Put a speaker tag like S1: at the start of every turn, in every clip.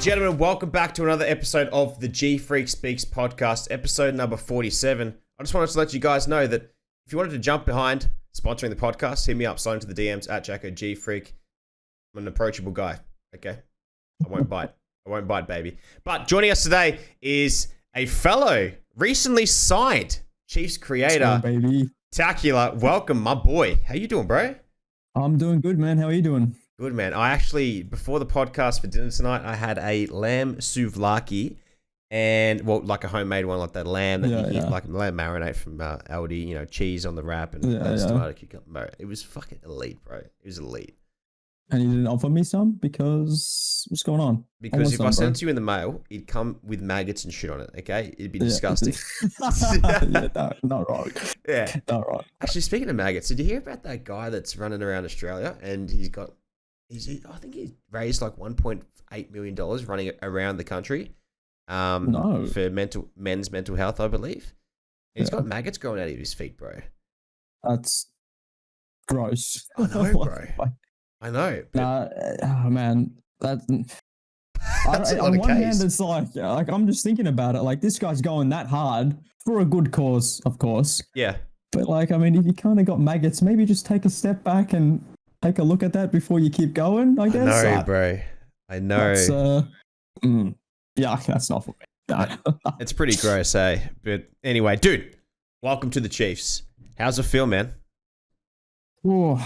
S1: gentlemen, welcome back to another episode of the GFreak Speaks podcast, episode number 47. I just wanted to let you guys know that if you wanted to jump behind sponsoring the podcast, hit me up, sign into the DMs at JackoGFreak. I'm an approachable guy, okay? I won't bite. I won't bite, baby. But joining us today is a fellow, recently signed Chiefs creator,
S2: baby.
S1: TACULARR. Welcome, my boy. How you doing, bro?
S2: I'm doing good, man. How are you doing?
S1: Good, man. I actually, before the podcast for dinner tonight, I had a lamb souvlaki and, well, like a homemade one, like that lamb that you get, like lamb marinade from Aldi, you know, cheese on the wrap and tomato cucumber. It was fucking elite, bro. It was elite.
S2: And you didn't offer me some because what's going on?
S1: Because if I sent it to you in the mail, it'd come with maggots and shit on it, okay? It'd be disgusting.
S2: Not wrong.
S1: Yeah.
S2: Not wrong.
S1: Actually, speaking of maggots, did you hear about that guy that's running around Australia and I think he raised like $1.8 million running around the country for men's mental health, I believe. And he's got maggots growing out of his feet, bro.
S2: That's gross.
S1: I know, bro. I know.
S2: Oh man, that's
S1: a lot
S2: on
S1: of
S2: one
S1: case.
S2: hand, it's like I'm just thinking about it. Like this guy's going that hard for a good cause, of course.
S1: Yeah.
S2: But like, I mean, if you kind of got maggots, maybe just take a step back and take a look at that before you keep going. I guess.
S1: I know, bro. I know.
S2: That's not for me.
S1: It's pretty gross, eh? But anyway, dude, welcome to the Chiefs. How's it feel, man?
S2: Oh,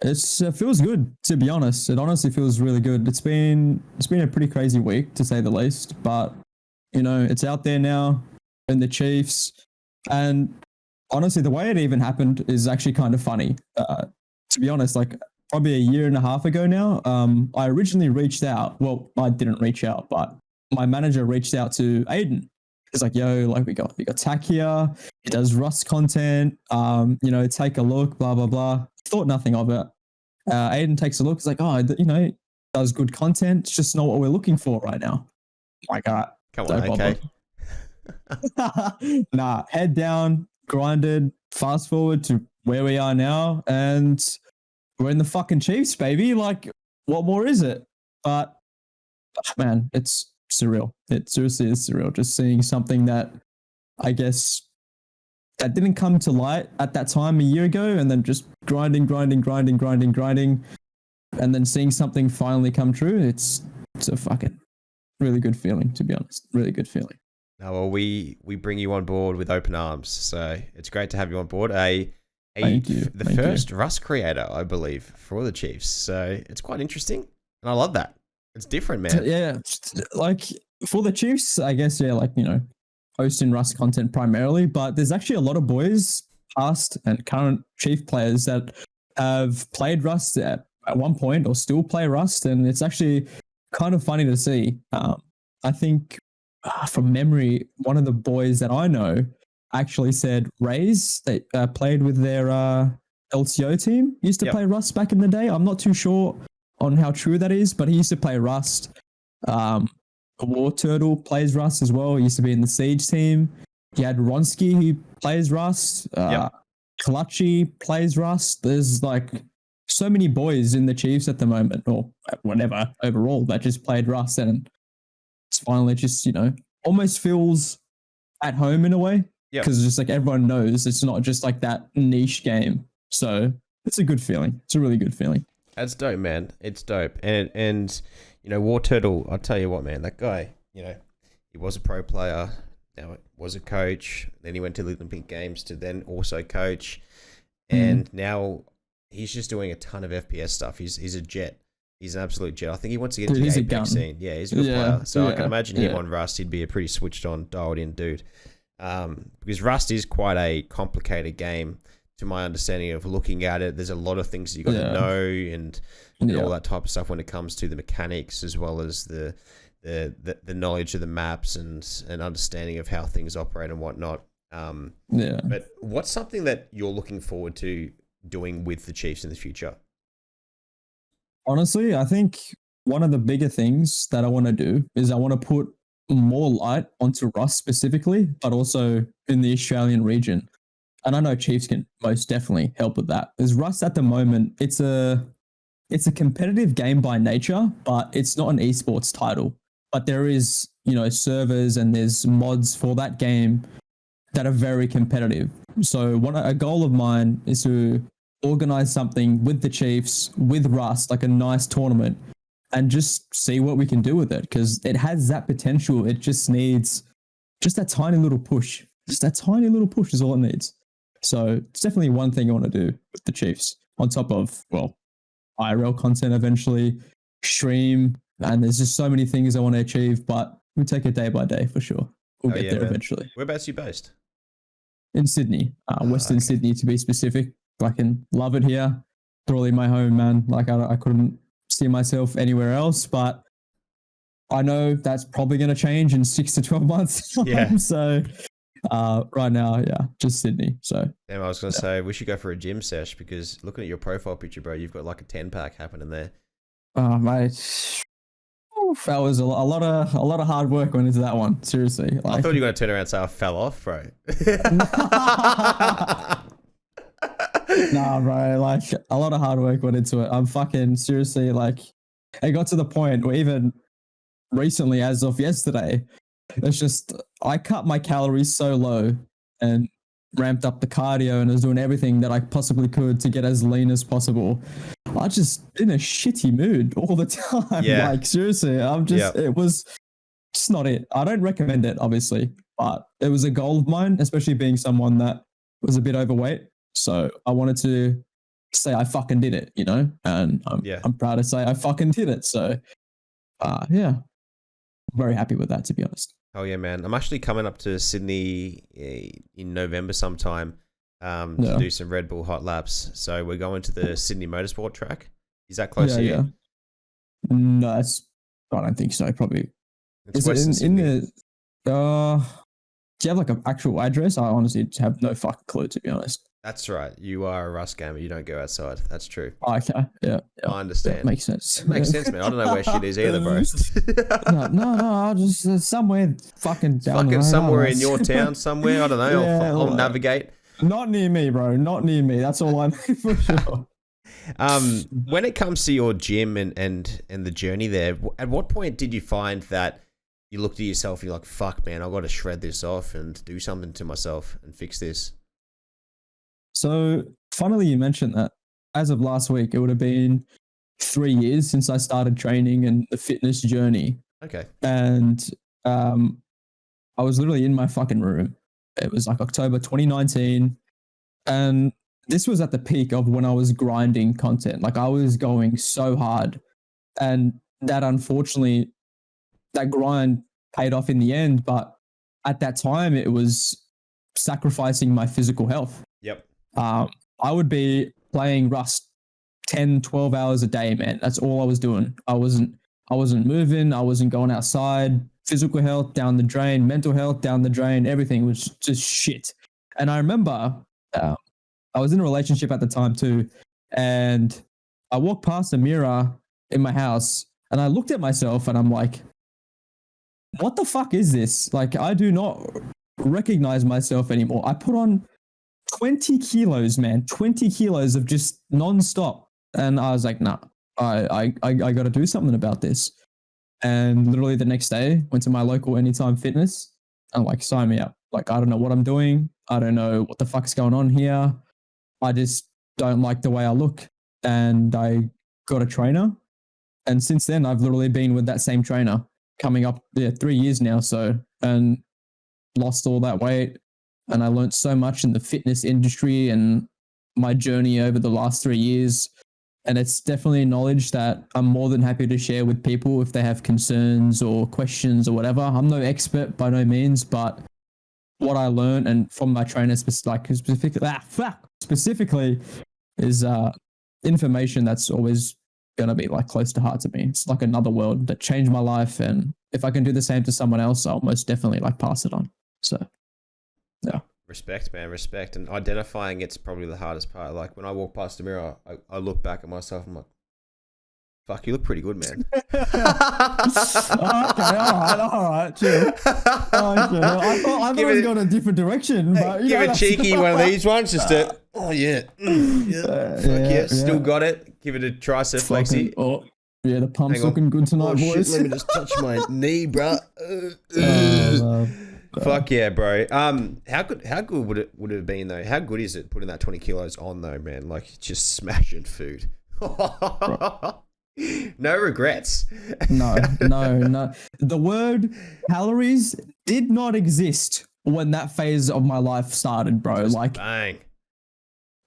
S2: it feels good, to be honest. It honestly feels really good. It's been a pretty crazy week, to say the least. But you know, it's out there now in the Chiefs, and honestly, the way it even happened is actually kind of funny. To be honest, like probably a year and a half ago now, I originally reached out. Well, I didn't reach out, but my manager reached out to Aiden. He's like, "Yo, like we got Tac here. He does Rust content. You know, take a look. Blah blah blah." Thought nothing of it. Aiden takes a look. He's like, "Oh, you know, does good content. It's just not what we're looking for right now." My God,
S1: come on, okay.
S2: Nah, head down, grinded. Fast forward to where we are now, and we're in the fucking Chiefs, baby. Like, what more is it? But man, it's surreal. It seriously is surreal. Just seeing something that I guess that didn't come to light at that time a year ago, and then just grinding, and then seeing something finally come true. It's a fucking really good feeling, to be honest. Really good feeling.
S1: No, well, we bring you on board with open arms, so it's great to have you on board.
S2: Thank you.
S1: The first Rust creator, I believe, for the Chiefs. So it's quite interesting, and I love that. It's different, man.
S2: Yeah, like for the Chiefs, I guess. Yeah, like you know, posting Rust content primarily, but there's actually a lot of boys, past and current Chief players that have played Rust at one point or still play Rust, and it's actually kind of funny to see. I think from memory, one of the boys that I know actually said Rays, they played with their LTO team, used to play Rust back in the day. I'm not too sure on how true that is, but he used to play Rust. War Turtle plays Rust as well. He used to be in the Siege team. You had Ronsky who plays Rust. Clutchy plays Rust. There's like so many boys in the Chiefs at the moment, or whatever overall, that just played Rust, and it's finally just, you know, almost feels at home in a way.
S1: Yeah.
S2: Because it's just like everyone knows it's not just like that niche game. So it's a good feeling. It's a really good feeling.
S1: That's dope, man. It's dope. And you know, War Turtle, I'll tell you what, man, that guy, you know, he was a pro player, now was a coach, then he went to the Olympic Games to then also coach, and now he's just doing a ton of FPS stuff. He's a jet. He's an absolute jet. I think he wants to get into the Apex scene. Yeah, he's a good player. So I can imagine him on Rust, he'd be a pretty switched on, dialed in dude. Because Rust is quite a complicated game, to my understanding of looking at it. There's a lot of things you got to know and all that type of stuff when it comes to the mechanics, as well as the knowledge of the maps and understanding of how things operate and whatnot. But what's something that you're looking forward to doing with the Chiefs in the future?
S2: Honestly, I think one of the bigger things that I want to do is I want to put more light onto Rust specifically, but also in the Australian region. And I know Chiefs can most definitely help with that. Because Rust at the moment, it's a competitive game by nature, but it's not an esports title. but there is, servers and there's mods for that game that are very competitive. So a goal of mine is to organize something with the Chiefs, with Rust, like a nice tournament, and just see what we can do with it, because it has that potential. It just needs just that tiny little push. Just that tiny little push is all it needs. So it's definitely one thing I want to do with the Chiefs, on top of, IRL content eventually, stream, and there's just so many things I want to achieve, but we take it day by day for sure. We'll get there eventually.
S1: Whereabouts are you based?
S2: In Sydney, Western Sydney to be specific. Fucking love it here. Thoroughly my home, man. Like I couldn't see myself anywhere else, but I know that's probably going to change in 6 to 12 months.
S1: Yeah.
S2: So right now, just Sydney. So
S1: damn, I was going to say we should go for a gym sesh, because looking at your profile picture, bro, you've got like a 10-pack happening there.
S2: Oh, mate. That was a lot of hard work went into that one. Seriously.
S1: I thought you were going to turn around and say I fell off, bro.
S2: Nah, bro. Like, a lot of hard work went into it. I'm fucking seriously, like, it got to the point where even recently, as of yesterday, it's just, I cut my calories so low and ramped up the cardio and was doing everything that I possibly could to get as lean as possible. I just in a shitty mood all the time.
S1: Yeah.
S2: Like, seriously, I'm just, It was just not it. I don't recommend it, obviously, but it was a goal of mine, especially being someone that was a bit overweight. So I wanted to say I fucking did it, and I'm proud to say I fucking did it. So, very happy with that, to be honest.
S1: Oh yeah, man. I'm actually coming up to Sydney in November sometime to do some Red Bull hot laps. So we're going to the Sydney Motorsport track. Is that close to you? Yeah.
S2: No, I don't think so. Probably.
S1: It's
S2: Is it in the? Do you have like an actual address? I honestly have no fucking clue, to be honest.
S1: That's right. You are a Rust gamer. You don't go outside. That's true.
S2: Okay. Yeah.
S1: I understand.
S2: That makes sense.
S1: It makes sense, man. I don't know where shit is either, bro.
S2: no. I'll just somewhere fucking down the road.
S1: Somewhere in your town, somewhere. I don't know. I'll navigate.
S2: Not near me, bro. Not near me. That's all I know for sure.
S1: When it comes to your gym and the journey there, at what point did you find that you looked at yourself and you're like, fuck, man, I've got to shred this off and do something to myself and fix this?
S2: So, funnily, you mentioned that. As of last week, it would have been 3 years since I started training and the fitness journey.
S1: Okay.
S2: And I was literally in my fucking room. It was like October 2019. And this was at the peak of when I was grinding content. Like, I was going so hard. And that, unfortunately, that grind paid off in the end. But at that time, it was sacrificing my physical health.
S1: Yep.
S2: I would be playing Rust 10, 12 hours a day, man. That's all I was doing. I wasn't moving. I wasn't going outside. Physical health down the drain, mental health down the drain. Everything was just shit. And I remember I was in a relationship at the time too. And I walked past a mirror in my house and I looked at myself and I'm like, what the fuck is this? Like, I do not recognize myself anymore. I put on 20 kilos, man, 20 kilos of just non-stop. And I was like, nah, I got to do something about this. And literally the next day, went to my local Anytime Fitness and like, sign me up. Like, I don't know what I'm doing. I don't know what the fuck's going on here. I just don't like the way I look. And I got a trainer. And since then, I've literally been with that same trainer coming up 3 years now. So, and lost all that weight. And I learned so much in the fitness industry and my journey over the last 3 years. And it's definitely knowledge that I'm more than happy to share with people if they have concerns or questions or whatever. I'm no expert by no means, but what I learned and from my trainer specifically is information that's always going to be like close to heart to me. It's like another world that changed my life. And if I can do the same to someone else, I'll most definitely like pass it on. So, yeah.
S1: Respect, man, respect. And identifying it's probably the hardest part. Like when I walk past the mirror, I look back at myself. I'm like, fuck, you look pretty good, man.
S2: Okay, all right, chill. I thought it was going a different direction. But,
S1: give a cheeky one of these ones, just to, oh yeah, still got it. Give it a tricep flexi.
S2: Yeah, the pump's
S1: Hang on.
S2: looking good tonight,
S1: Oh shit,
S2: boys.
S1: let me just touch my knee, bruh.
S2: Oh,
S1: Fuck yeah, bro. How good would it have been though? How good is it putting that 20 kilos on though, man? Like just smashing food. No regrets.
S2: no. The word calories did not exist when that phase of my life started, bro.
S1: Just
S2: like
S1: bang.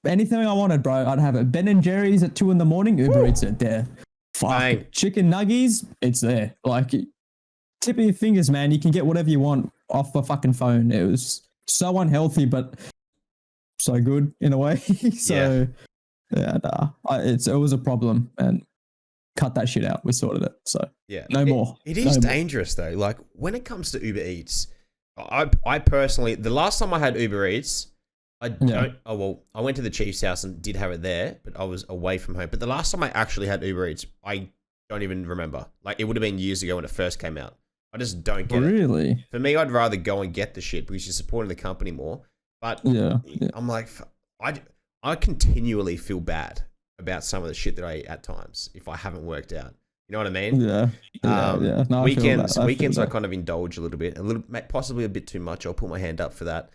S2: anything I wanted, bro, I'd have it. Ben and Jerry's at 2 a.m, Uber Eats it there. Fuck.
S1: Bang.
S2: Chicken nuggies, it's there. Like tip of your fingers, man. You can get whatever you want off a fucking phone. It was so unhealthy, but so good in a way. So it was a problem, and cut that shit out. We sorted it. So
S1: Yeah,
S2: no more.
S1: It is dangerous though. Like when it comes to Uber Eats, I personally, the last time I had Uber Eats, I went to the Chiefs house and did have it there, but I was away from home. But the last time I actually had Uber Eats, I don't even remember. Like it would have been years ago when it first came out. I just don't get it.
S2: Really?
S1: For me, I'd rather go and get the shit because you're supporting the company more. But I'm like, I continually feel bad about some of the shit that I eat at times if I haven't worked out. You know what I mean?
S2: Yeah. No,
S1: weekends, I kind of indulge a little, possibly a bit too much. I'll put my hand up for that.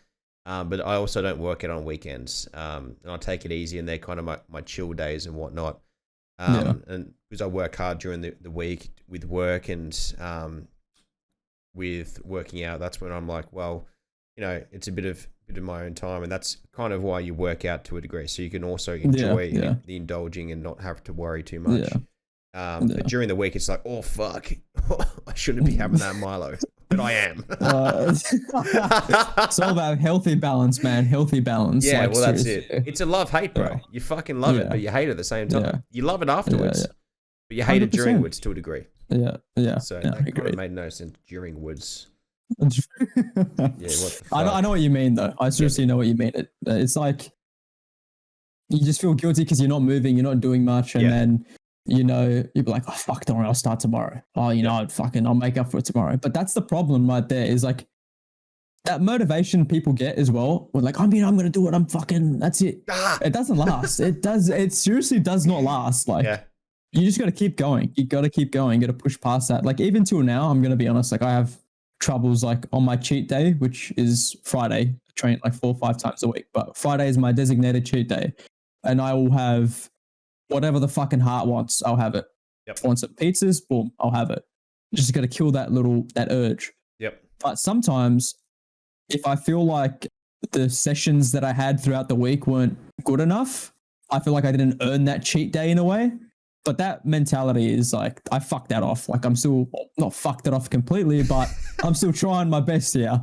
S1: But I also don't work it on weekends. And I take it easy, and they're kind of my chill days and whatnot. And because I work hard during the week with work and with working out, that's when I'm like, well, you know, it's a bit of my own time, and that's kind of why you work out to a degree, so you can also enjoy the indulging and not have to worry too much. But during the week, it's like, oh fuck, I shouldn't be having that Milo, but I am.
S2: It's all about healthy balance, man. Healthy balance.
S1: Yeah,
S2: like,
S1: well, that's
S2: seriously.
S1: it. It's a love-hate, bro.
S2: Yeah.
S1: You fucking love it, but you hate it at the same time.
S2: Yeah.
S1: You love it afterwards, but you hate it
S2: 100%.
S1: during woods to a degree.
S2: Yeah.
S1: So that kind of made no sense during woods.
S2: What
S1: the fuck?
S2: I know what you mean, though. I seriously know what you mean. It's like you just feel guilty because you're not moving, you're not doing much, and then you'll be like, oh fuck, don't worry, I'll start tomorrow. Oh, I'll make up for it tomorrow. But that's the problem right there. Is like that motivation people get as well. We're like, I'm gonna do it. That's it. It doesn't last. It seriously does not last. Like you just got to keep going. You got to keep going. You got to push past that. Like even till now, I'm gonna be honest. Like I have troubles like on my cheat day, which is Friday. I train like 4 or 5 times a week, but Friday is my designated cheat day, and I will have whatever the fucking heart wants. I'll have it. If I want some pizzas, boom, I'll have it. Just got to kill that urge. But sometimes if I feel like the sessions that I had throughout the week weren't good enough, I feel like I didn't earn that cheat day in a way. But that mentality is like, I fucked that off. Like I'm still not fucked it off completely, but I'm still trying my best here.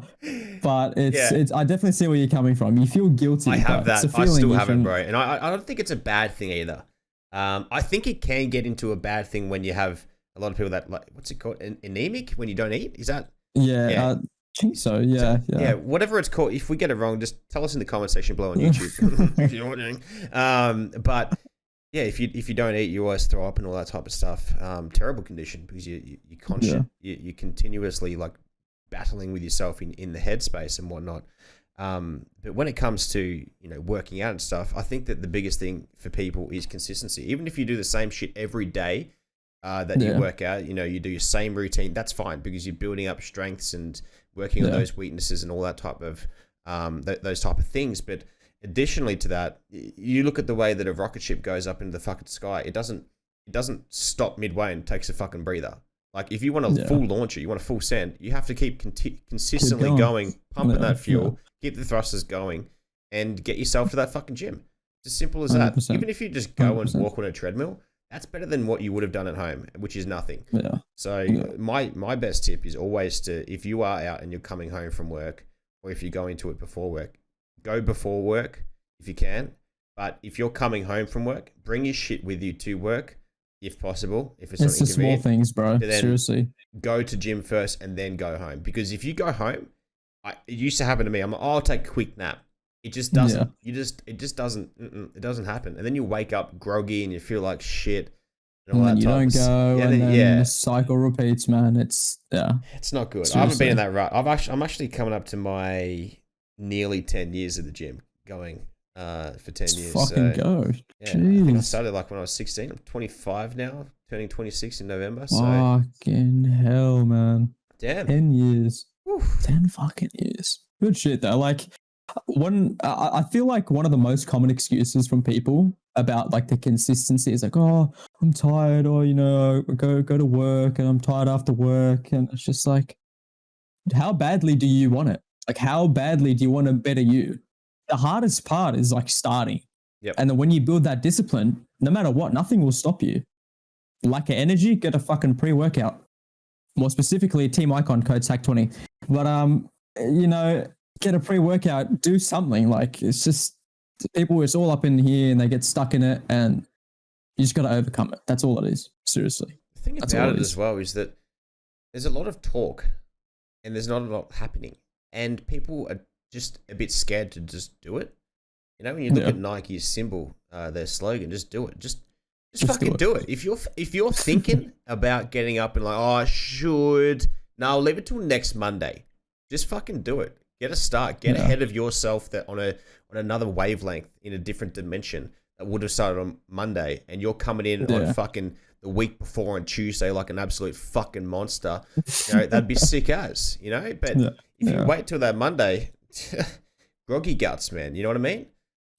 S2: But it's I definitely see where you're coming from. You feel guilty.
S1: I have that. I still have it, bro. And I don't think it's a bad thing either. I think it can get into a bad thing when you have a lot of people that, like, what's it called? Anemic when you don't eat? Is that?
S2: I think so. Yeah.
S1: Whatever it's called. If we get it wrong, just tell us in the comment section below on YouTube if you're wondering. But yeah, if you don't eat, you always throw up and all that type of stuff. Terrible condition because you're continuously like battling with yourself in the headspace and whatnot. But when it comes to working out and stuff, I think that the biggest thing for people is consistency. Even if you do the same shit every day that you work out, you do your same routine, that's fine because you're building up strengths and working on those weaknesses and all that type of those type of things. But additionally to that, you look at the way that a rocket ship goes up into the fucking sky. It doesn't stop midway and takes a fucking breather. Like if you want a full launcher, you want a full send, you have to keep consistently going, pumping that fuel, keep the thrusters going, and get yourself to that fucking gym. It's as simple as that.
S2: 100%.
S1: Even if you just go and walk on a treadmill, that's better than what you would have done at home, which is nothing. So my best tip is always to, if you are out and you're coming home from work, or if you go into it before work, go before work if you can. But if you're coming home from work, bring your shit with you to work if possible. If it's not
S2: the small things, bro. Seriously.
S1: Go to gym first and then go home. Because if you go home, it used to happen to me. I'll take a quick nap. It just doesn't. It just doesn't. It doesn't happen. And then you wake up groggy and you feel like shit.
S2: And then you don't go, and then the cycle repeats, man. It's
S1: not good.
S2: Seriously.
S1: I haven't been in that rut. I'm actually coming up to my nearly 10 years at the gym going. for 10
S2: Let's
S1: years.
S2: fucking go.
S1: Yeah, I think I
S2: Jeez.
S1: started like when I was 16. I'm 25 now, turning 26 in November. So
S2: Fucking hell, man.
S1: damn.
S2: 10 years.
S1: Oof.
S2: 10 fucking years. Good shit, though. Like, I feel like one of the most common excuses from people about like the consistency is like, oh, I'm tired, or, you know, go to work and I'm tired after work. And it's just like, how badly do you want it? Like, how badly do you want to better you? The hardest part is like starting.
S1: Yep.
S2: And then when you build that discipline, no matter what, nothing will stop you. Lack of energy, get a fucking pre-workout. More specifically, Team Icon code SAC20. But you know, get a pre-workout, do something. Like, it's just people, it's all up in here and they get stuck in it, and you just got to overcome it. That's all it is. Seriously.
S1: The thing
S2: That's
S1: about
S2: all
S1: it
S2: it is.
S1: as well is that there's a lot of talk and there's not a lot happening. And people are just a bit scared to just do it. You know, when you look at Nike's symbol, their slogan, just do it. Just fucking do it. If you're thinking about getting up and like, oh, I should, no, I'll leave it till next Monday. Just fucking do it. Get a start. Get ahead of yourself that on another wavelength in a different dimension that would have started on Monday, and you're coming in on fucking the week before on Tuesday like an absolute fucking monster. You know, that'd be sick as, you know. But if you wait till that Monday, groggy guts, man. You know what I mean?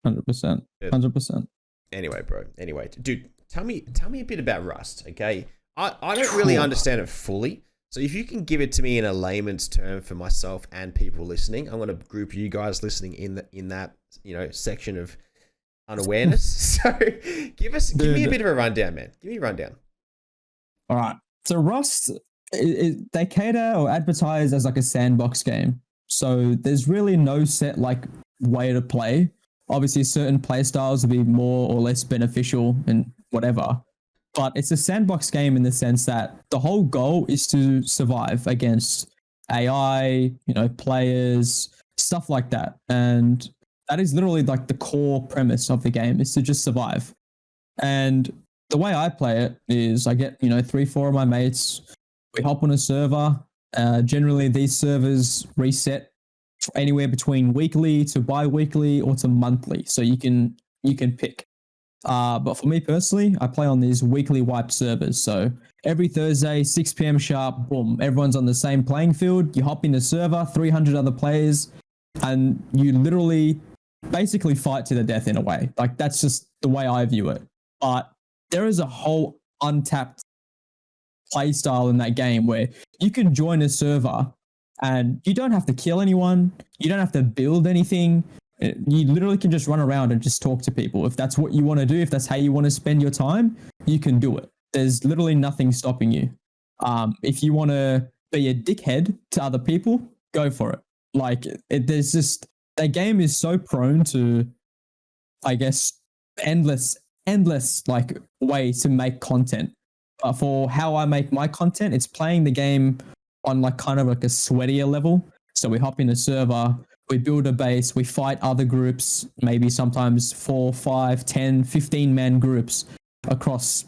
S2: 100%. 100%.
S1: Anyway, bro. Anyway, dude, tell me a bit about Rust, okay? I don't really understand it fully. So if you can give it to me in a layman's term for myself and people listening, I'm going to group you guys listening in that, you know, section of unawareness. So give me a bit of a rundown, man. Give me a rundown.
S2: All right. So Rust, they cater or advertise as like a sandbox game. So there's really no set like way to play. Obviously, certain play styles will be more or less beneficial and whatever. But it's a sandbox game in the sense that the whole goal is to survive against AI, you know, players, stuff like that. And that is literally like the core premise of the game, is to just survive. And the way I play it is I get, you know, 3-4 of my mates. We hop on a server. Generally, these servers reset anywhere between weekly to bi-weekly or to monthly. So you can pick. But for me personally, I play on these weekly wipe servers. So every Thursday, 6 p.m. sharp, boom, everyone's on the same playing field. You hop in the server, 300 other players, and you literally basically fight to the death in a way. Like, that's just the way I view it. But there is a whole untapped play style in that game where you can join a server and you don't have to kill anyone. You don't have to build anything. You literally can just run around and just talk to people. If that's what you want to do, if that's how you want to spend your time, you can do it. There's literally nothing stopping you. If you want to be a dickhead to other people, go for it. Like, there's just, that game is so prone to, I guess, endless like way to make content. For how I make my content, it's playing the game on like kind of like a sweatier level. So we hop in a server, we build a base, we fight other groups, maybe sometimes 4, 5, 10, 15 man groups across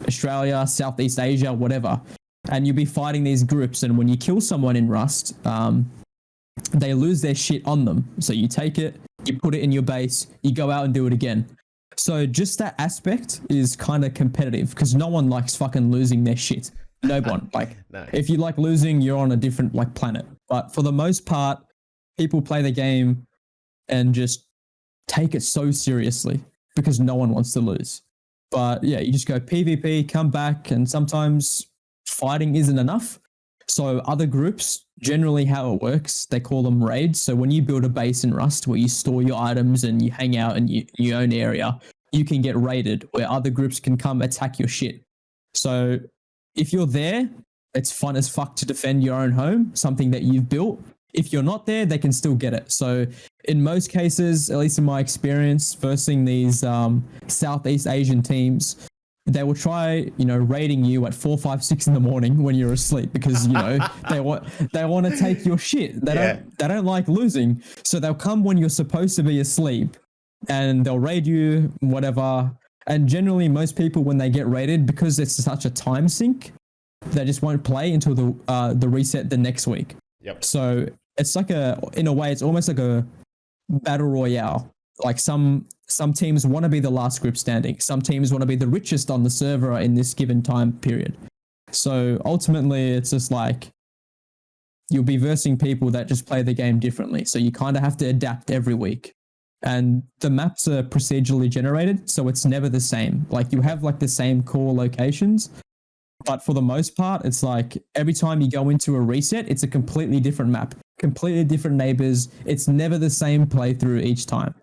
S2: Australia, Southeast Asia, whatever. And you'll be fighting these groups. And when you kill someone in Rust, they lose their shit on them. So you take it, you put it in your base, you go out and do it again. So just that aspect is kind of competitive because no one likes fucking losing their shit. No one. Like,
S1: no.
S2: If you like losing, you're on a different like planet. But for the most part, people play the game and just take it so seriously because no one wants to lose. But yeah, you just go PvP, come back, and sometimes fighting isn't enough. So other groups, generally how it works, they call them raids. So when you build a base in Rust where you store your items and you hang out in your own area, you can get raided where other groups can come attack your shit. So if you're there, it's fun as fuck to defend your own home, something that you've built. If you're not there, they can still get it. So in most cases, at least in my experience, versing these Southeast Asian teams, they will try, you know, raiding you at 4, 5, 6 in the morning when you're asleep because, you know, they want to take your shit. They don't like losing. So they'll come when you're supposed to be asleep and they'll raid you, whatever. And generally most people, when they get raided, because it's such a time sink, they just won't play until the reset the next week.
S1: Yep.
S2: So it's like in a way, it's almost like a battle royale like some teams want to be the last group standing. Some teams want to be the richest on the server in this given time period. So ultimately, it's just like you'll be versing people that just play the game differently. So you kind of have to adapt every week. And the maps are procedurally generated, so it's never the same. Like you have like the same core locations, but for the most part, it's like every time you go into a reset, it's a completely different map, completely different neighbors. It's never the same playthrough each time.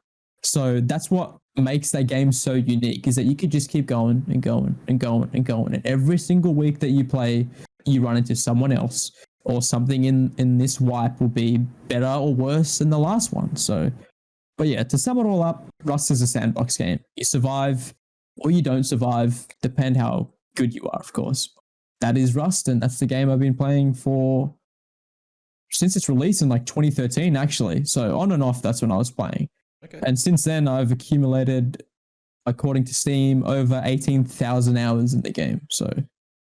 S2: So that's what makes that game so unique, is that you could just keep going and going and going and going. And every single week that you play, you run into someone else, or something in this wipe will be better or worse than the last one. So, but yeah, to sum it all up, Rust is a sandbox game. You survive or you don't survive, depend how good you are, of course. That is Rust, and that's the game I've been playing for since its release in like 2013, actually. So on and off, that's when I was playing.
S1: Okay.
S2: And since then, I've accumulated, according to Steam, over 18,000 hours in the game. So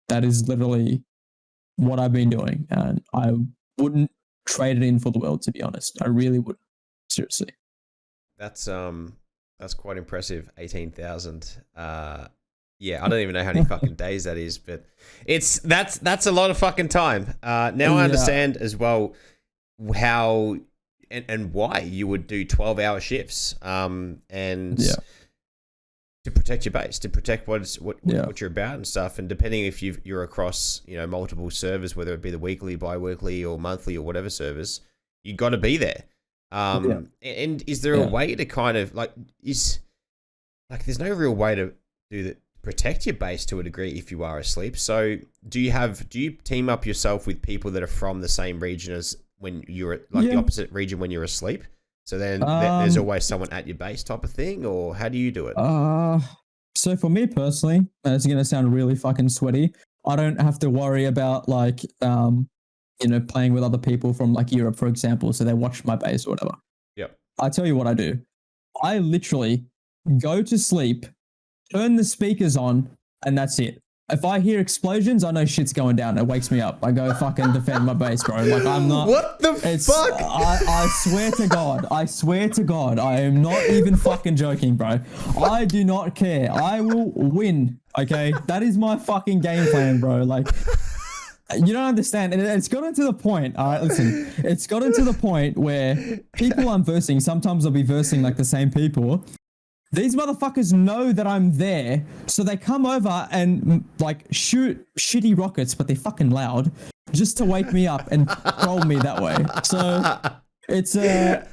S2: that is literally what I've been doing, and I wouldn't trade it in for the world, to be honest. I really wouldn't. Seriously.
S1: That's quite impressive. 18,000. Yeah, I don't even know how many fucking days that is, but that's a lot of fucking time. Now I understand as well how and why you would do 12-hour shifts. To protect your base, to protect what you're about and stuff. And depending if you're across, multiple servers, whether it be the weekly, bi-weekly or monthly or whatever servers, you got to be there. And is there a way to kind of there's no real way to do that, protect your base to a degree if you are asleep. So do you team up yourself with people that are from the same region as when you're the opposite region when you're asleep? So then there's always someone at your base type of thing, or how do you do it?
S2: So for me personally, and it's going to sound really fucking sweaty, I don't have to worry about playing with other people from like Europe, for example. So they watch my base or whatever.
S1: Yep.
S2: I tell you what I do. I literally go to sleep, turn the speakers on, and that's it. If I hear explosions, I know shit's going down. It wakes me up. I go fucking defend my base, bro. Like I'm not.
S1: What the fuck?
S2: I swear to God. I swear to God. I am not even fucking joking, bro. I do not care. I will win. Okay, that is my fucking game plan, bro. Like, you don't understand. And it's gotten to the point. All right, listen. It's gotten to the point where people I'm versing. Sometimes I'll be versing like the same people. These motherfuckers know that I'm there, so they come over and like shoot shitty rockets, but they're fucking loud, just to wake me up and troll me that way. So it's a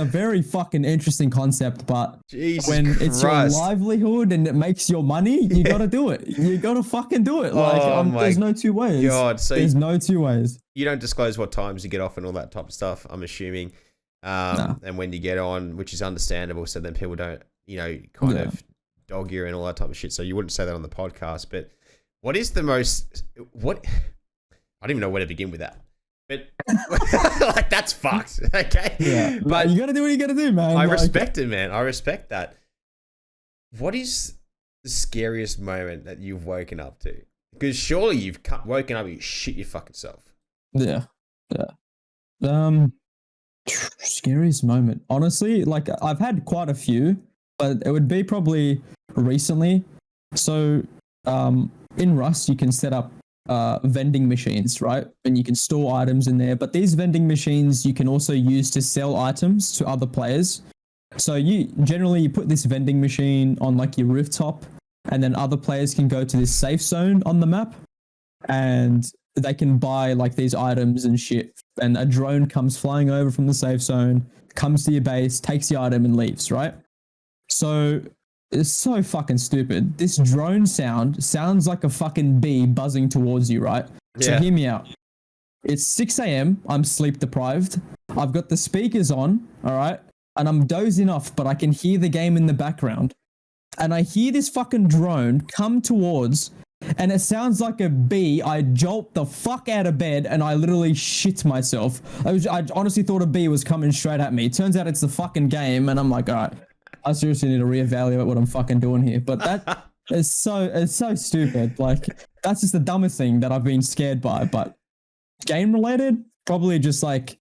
S2: very fucking interesting concept, but
S1: Jesus
S2: when
S1: Christ.
S2: It's your livelihood and it makes your money, you gotta do it. You gotta fucking do it. Like there's no two ways.
S1: God, so
S2: there's no two ways.
S1: You don't disclose what times you get off and all that type of stuff, I'm assuming. And when you get on, which is understandable, so then people don't, kind of dog you and all that type of shit. So you wouldn't say that on the podcast. But what is the most? I don't even know where to begin with that. But like that's fucked. Okay.
S2: Yeah. But you gotta do what you gotta do, man.
S1: I respect it, man. I respect that. What is the scariest moment that you've woken up to? Because surely you've woken up and you shit your fucking self.
S2: Yeah. Scariest moment, honestly, like I've had quite a few, but it would be probably recently. So in Rust you can set up vending machines, right? And you can store items in there, but these vending machines you can also use to sell items to other players. So you put this vending machine on like your rooftop, and then other players can go to this safe zone on the map and they can buy like these items and shit, and a drone comes flying over from the safe zone, comes to your base, takes the item and leaves, right? So it's so fucking stupid. This drone sounds like a fucking bee buzzing towards you, right? Yeah. So hear me out. It's 6 a.m. I'm sleep deprived. I've got the speakers on, all right? And I'm dozing off, but I can hear the game in the background. And I hear this fucking drone come towards, and it sounds like a bee. I jolt the fuck out of bed and I literally shit myself. I honestly thought a bee was coming straight at me. Turns out it's the fucking game, and I'm like, all right, I seriously need to reevaluate what I'm fucking doing here. But that is so stupid. Like, that's just the dumbest thing that I've been scared by. But game related, probably just like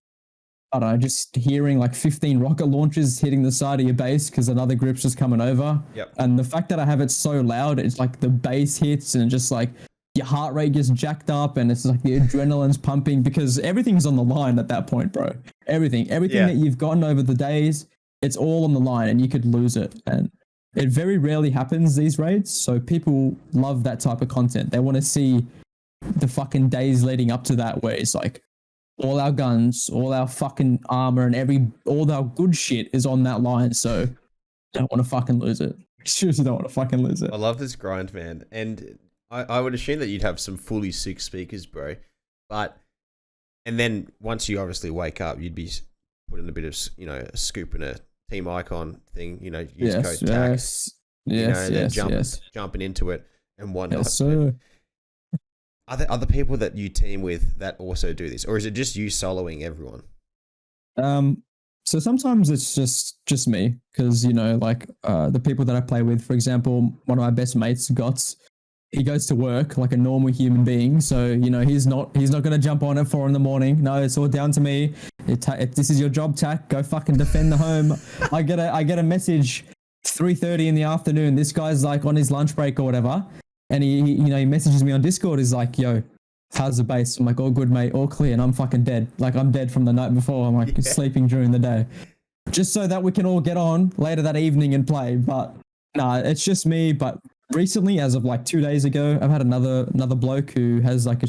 S2: I don't know, just hearing like 15 rocket launches hitting the side of your base because another group's just coming over.
S1: Yep.
S2: And the fact that I have it so loud, it's like the bass hits and just like your heart rate gets jacked up and it's like the adrenaline's pumping because everything's on the line at that point, bro. Everything
S1: Yeah.
S2: that you've gotten over the days, it's all on the line and you could lose it. And it very rarely happens these raids. So people love that type of content. They want to see the fucking days leading up to that where it's like all our guns, all our fucking armor and all our good shit is on that line. So don't want to fucking lose it. Seriously don't want to fucking lose it.
S1: I love this grind, man. And I would assume that you'd have some fully sick speakers, bro. And then once you obviously wake up, you'd be putting a bit of, a scoop in a team icon thing, use code TAC, jumping into it and whatnot.
S2: Yes, sir.
S1: Are there other people that you team with that also do this, or is it just you soloing everyone?
S2: So sometimes it's just me because the people that I play with, for example, one of my best mates, Gots, he goes to work like a normal human being, so he's not going to jump on at 4 a.m. No, it's all down to me. This is your job, TAC. Go fucking defend the home. I get a message 3:30 in the afternoon. This guy's like on his lunch break or whatever. And he messages me on Discord. He's like, yo, how's the base? I'm like, all good, mate, all clear. And I'm fucking dead. Like, I'm dead from the night before. I'm like sleeping during the day. Just so that we can all get on later that evening and play. But nah, it's just me. But recently, as of like 2 days ago, I've had another bloke who has like a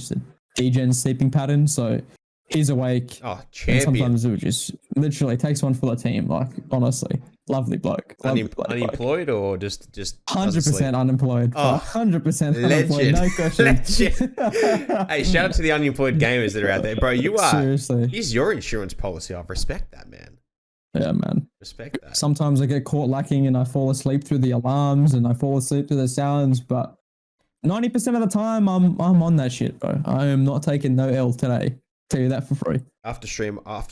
S2: degen sleeping pattern. So he's awake.
S1: Oh, champion.
S2: And sometimes it just literally takes one for the team. Like, honestly. Lovely bloke.
S1: Unemployed or just
S2: 100% unemployed.
S1: Oh,
S2: 100% unemployed. No question.
S1: Hey, shout out to the unemployed gamers that are out there, bro. You are
S2: seriously.
S1: Here's your insurance policy. I respect that, man.
S2: Yeah, man.
S1: Respect that.
S2: Sometimes I get caught lacking and I fall asleep through the alarms and I fall asleep to the sounds, but 90% of the time I'm on that shit, bro. I am not taking no L today. Tell you that for free.
S1: After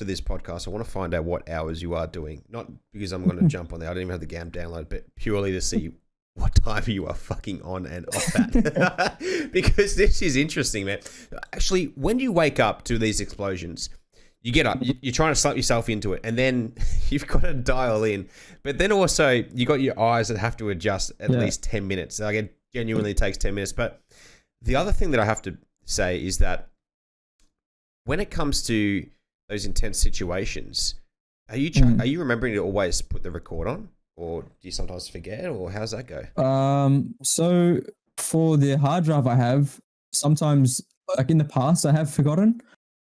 S1: this podcast, I want to find out what hours you are doing. Not because I'm going to jump on there. I don't even have the game download, but purely to see what time you are fucking on and off at. Because this is interesting, man. Actually, when you wake up to these explosions, you get up, you're trying to slap yourself into it, and then you've got to dial in. But then also, you got your eyes that have to adjust at least 10 minutes. Like, it genuinely takes 10 minutes. But the other thing that I have to say is that when it comes to those intense situations, are you remembering to always put the record on, or do you sometimes forget, or how's that go?
S2: So for the hard drive I have, sometimes like in the past I have forgotten,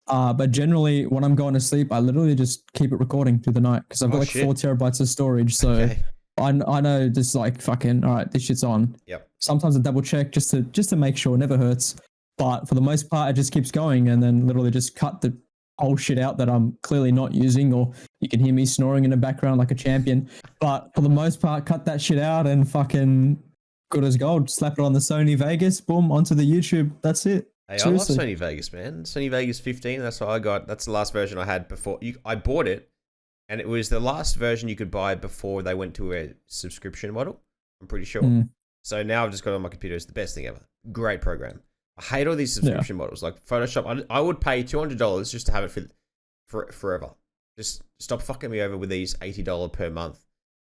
S2: but generally when I'm going to sleep, I literally just keep it recording through the night because I've got 4 terabytes of storage. So okay. I know just like fucking all right, this shit's on.
S1: Yep.
S2: Sometimes I double check just to make sure, it never hurts. But for the most part, it just keeps going and then literally just cut the whole shit out that I'm clearly not using, or you can hear me snoring in the background like a champion. But for the most part, cut that shit out and fucking good as gold. Slap it on the Sony Vegas, boom, onto the YouTube. That's it.
S1: Hey, seriously. I love Sony Vegas, man. Sony Vegas 15, that's what I got. That's the last version I had before. I bought it, and it was the last version you could buy before they went to a subscription model, I'm pretty sure. So now I've just got it on my computer. It's the best thing ever. Great program. I hate all these subscription models like Photoshop. I would pay $200 just to have it for forever. Just stop fucking me over with these $80 per month,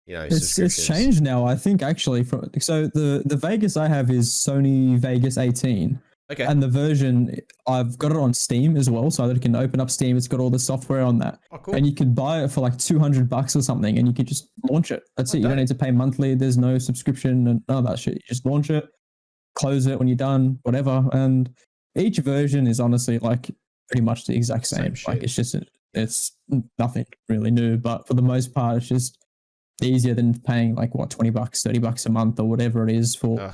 S1: subscriptions.
S2: It's changed now, I think, actually. So the Vegas I have is Sony Vegas 18.
S1: Okay.
S2: And the version, I've got it on Steam as well, so that it can open up Steam. It's got all the software on that.
S1: Oh, cool.
S2: And you could buy it for like $200 or something, and you could just launch it. That's it. You don't need to pay monthly. There's no subscription and none of that shit. You just launch it, close it when you're done, whatever. And each version is honestly like pretty much the exact same. Like it's nothing really new, but for the most part, it's just easier than paying like $20, $30 a month or whatever it is for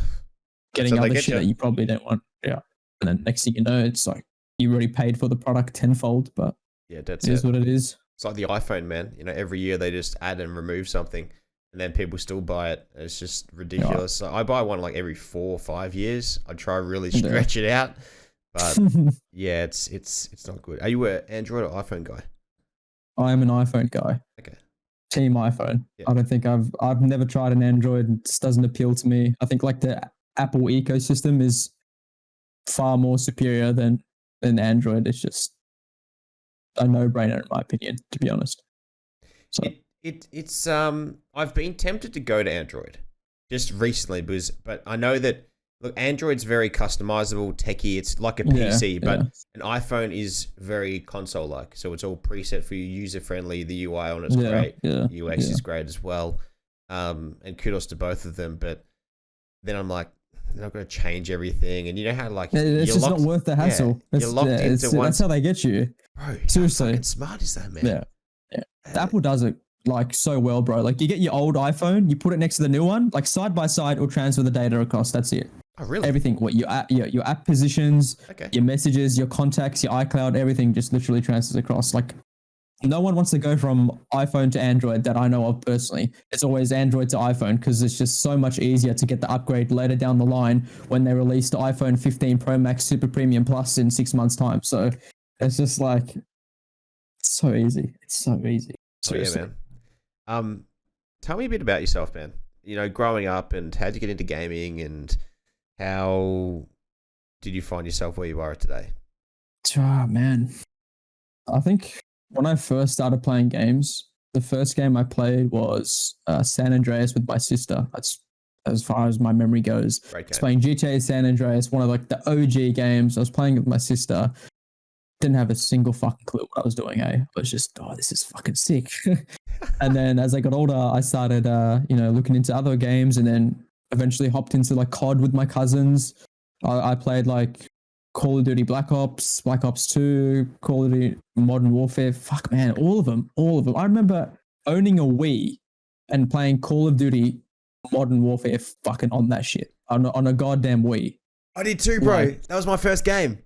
S2: getting other shit that you probably don't want. Yeah. And then next thing you know, it's like you already paid for the product tenfold, but
S1: that's
S2: it is what it is.
S1: It's like the iPhone, man. Every year they just add and remove something, and then people still buy it. It's just ridiculous. So I buy one like every 4 or 5 years. I try really stretch it out, but it's not good. Are you an Android or iPhone guy?
S2: I am an iPhone guy.
S1: Okay.
S2: Team iPhone. Yeah. I don't think I've never tried an Android. It just doesn't appeal to me. I think like the Apple ecosystem is far more superior than Android. It's just a no-brainer in my opinion, to be honest. So
S1: It's I've been tempted to go to Android just recently but I know that look, Android's very customizable, techie. It's like a PC, but an iPhone is very console-like. So it's all preset for you, user-friendly. The UI on it's great. UX is great as well. And kudos to both of them. But then I'm like, they're not going to change everything. And you know how like
S2: it's just not worth the hassle.
S1: You're locked into one.
S2: That's how they get you.
S1: Bro,
S2: seriously,
S1: how fucking smart is that, man?
S2: Yeah. Apple does it like so well, bro. Like you get your old iPhone, you put it next to the new one, like side by side, it'll transfer the data across. That's it.
S1: Oh, really?
S2: Everything, what your app positions, your messages, your contacts, your iCloud, everything just literally transfers across. Like no one wants to go from iPhone to Android that I know of personally. It's always Android to iPhone because it's just so much easier to get the upgrade later down the line when they release the iPhone 15 Pro Max Super Premium Plus in 6 months' time. So it's just like, it's so easy. It's so easy.
S1: Seriously. Oh, yeah, man. Tell me a bit about yourself, man. You know, growing up and how'd you get into gaming and how did you find yourself where you are today?
S2: Oh, man. I think when I first started playing games, the first game I played was San Andreas with my sister. That's as far as my memory goes.
S1: Great game.
S2: I was playing GTA San Andreas, one of like the OG games. I was playing with my sister. Didn't have a single fucking clue what I was doing. I was just, this is fucking sick. And then as I got older, I started, looking into other games, and then eventually hopped into like COD with my cousins. I played like Call of Duty Black Ops 2, Call of Duty Modern Warfare. Fuck, man, all of them. I remember owning a Wii and playing Call of Duty Modern Warfare fucking on that shit, on a goddamn Wii.
S1: I did too, bro. Like, that was my first game.